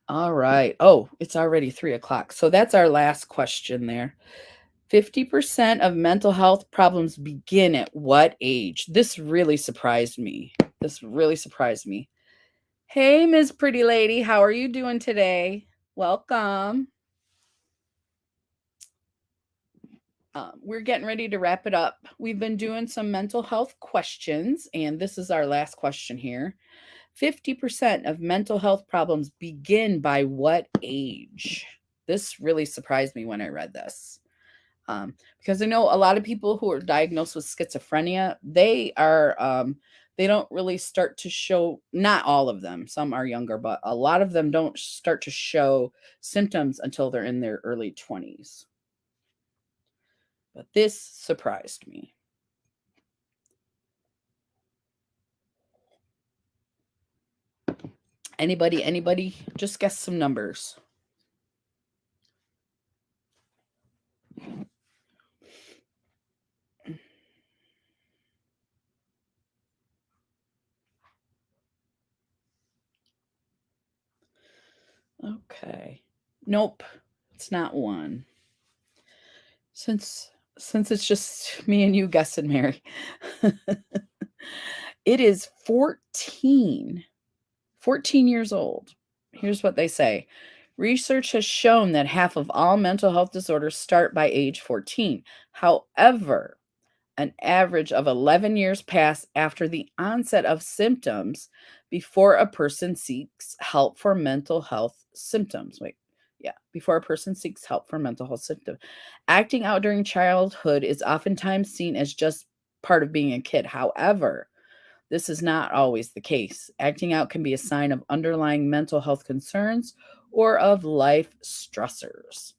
All right. Oh, it's already 3:00. So that's our last question there. 50% of mental health problems begin at what age? This really surprised me. Hey, Ms. Pretty Lady, how are you doing today? Welcome. We're getting ready to wrap it up. We've been doing some mental health questions, and this is our last question here. 50% of mental health problems begin by what age? This really surprised me when I read this. Because I know a lot of people who are diagnosed with schizophrenia, they don't really start to show, not all of them, some are younger, but a lot of them don't start to show symptoms until they're in their early 20s. But this surprised me. Anybody, just guess some numbers. Okay. Nope. It's not one. Since it's just me and you guessing, Mary. It is 14. 14 years old. Here's what they say. Research has shown that half of all mental health disorders start by age 14. However, an average of 11 years pass after the onset of symptoms before a person seeks help for mental health symptoms. Before a person seeks help for mental health symptoms. Acting out during childhood is oftentimes seen as just part of being a kid. However, this is not always the case. Acting out can be a sign of underlying mental health concerns or of life stressors.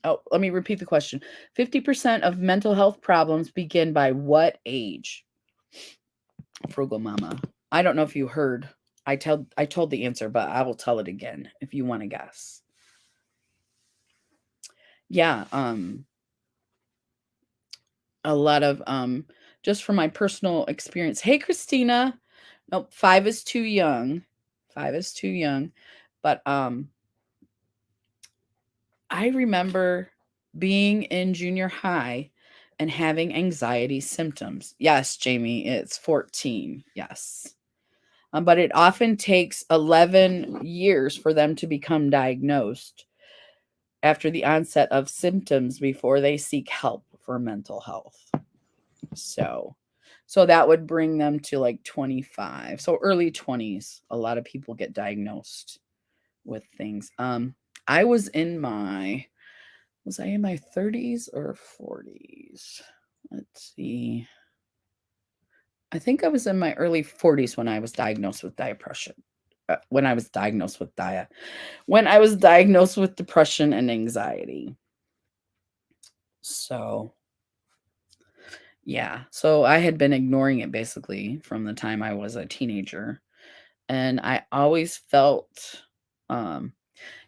Oh, let me repeat the question. 50% of mental health problems begin by what age? Frugal Mama. I don't know if you heard. I told the answer, but I will tell it again if you want to guess. Yeah, a lot of just from my personal experience. Hey, Christina. Nope, 5 is too young. 5 is too young. But I remember being in junior high and having anxiety symptoms. Yes, Jamie, it's 14. Yes. But it often takes 11 years for them to become diagnosed after the onset of symptoms before they seek help for mental health. So that would bring them to like 25. So early 20s, a lot of people get diagnosed with things. I was in my 30s or 40s? Let's see. I think I was in my early 40s when I was diagnosed with depression. When I was diagnosed with depression and anxiety. So, yeah. So I had been ignoring it basically from the time I was a teenager. And I always felt, you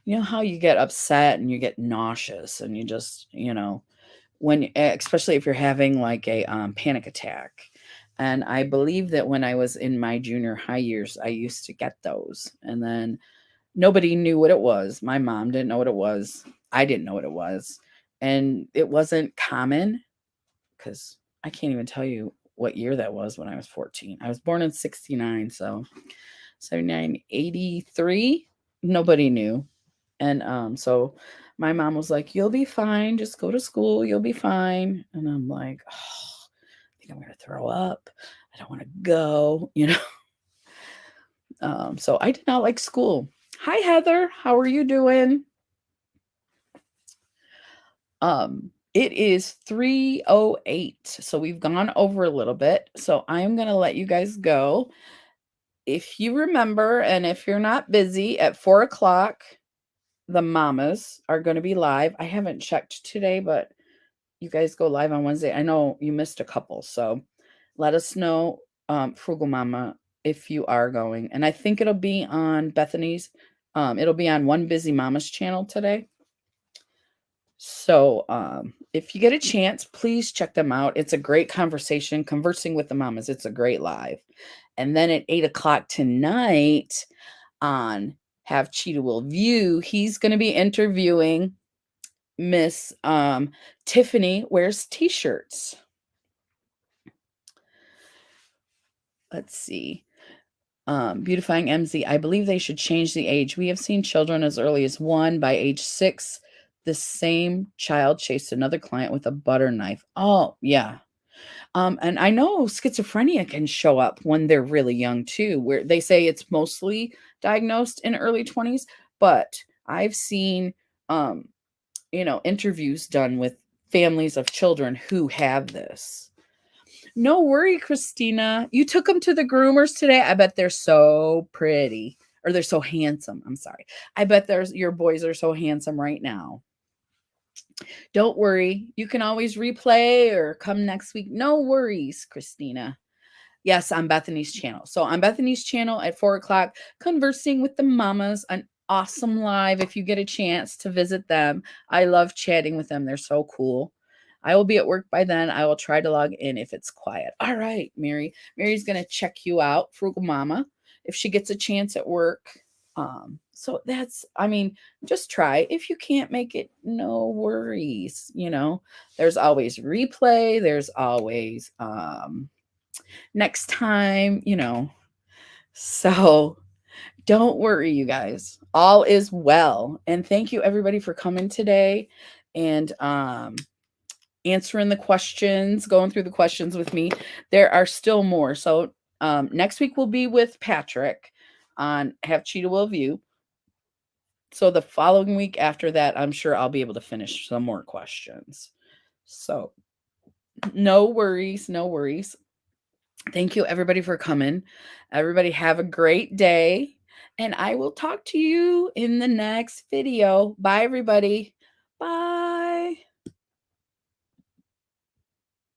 know how you get upset and you get nauseous and you just, especially if you're having like a panic attack. And I believe that when I was in my junior high years, I used to get those. And then nobody knew what it was. My mom didn't know what it was. I didn't know what it was. And it wasn't common because I can't even tell you what year that was when I was 14. I was born in 69. So 79, 83, nobody knew. And so my mom was like, "You'll be fine. Just go to school. You'll be fine." And I'm like, "Oh, I think I'm going to throw up. I don't want to go, So I did not like school. Hi, Heather. How are you doing? It is 3:08. So we've gone over a little bit. So I'm going to let you guys go. If you remember, and if you're not busy, at 4:00, the mamas are going to be live. I haven't checked today, but you guys go live on Wednesday. I know you missed a couple, so let us know, Frugal Mama, if you are going. And I think it'll be on Bethany's. It'll be on One Busy Mama's channel today. So if you get a chance, please check them out. It's a great conversation, conversing with the mamas. It's a great live. And then at 8:00 tonight on Have Cheetah Will View, he's going to be interviewing Miss Tiffany Wears T-shirts. Let's see. Beautifying MZ. I believe they should change the age. We have seen children as early as 1. By age 6, the same child chased another client with a butter knife. Oh, yeah. And I know schizophrenia can show up when they're really young too, where they say it's mostly diagnosed in early 20s, but I've seen interviews done with families of children who have this. No worry, Christina. You took them to the groomers today. I bet they're so pretty, or they're so handsome. I'm sorry. I bet your boys are so handsome right now. Don't worry. You can always replay or come next week. No worries, Christina. Yes, on Bethany's channel. So on Bethany's channel at 4:00, conversing with the mamas, an awesome live. If you get a chance to visit them, I love chatting with them. They're so cool. I will be at work by then. I will try to log in if it's quiet. All right, Mary. Mary's going to check you out, Frugal Mama, if she gets a chance at work. So just try. If you can't make it, no worries. There's always replay. There's always, next time, so don't worry, you guys, all is well. And thank you everybody for coming today and answering the questions, going through the questions with me. There are still more. So next week will be with Patrick on Have Cheetah Will View. So the following week after that, I'm sure I'll be able to finish some more questions. So no worries. Thank you, everybody, for coming. Everybody have a great day. And I will talk to you in the next video. Bye, everybody. Bye.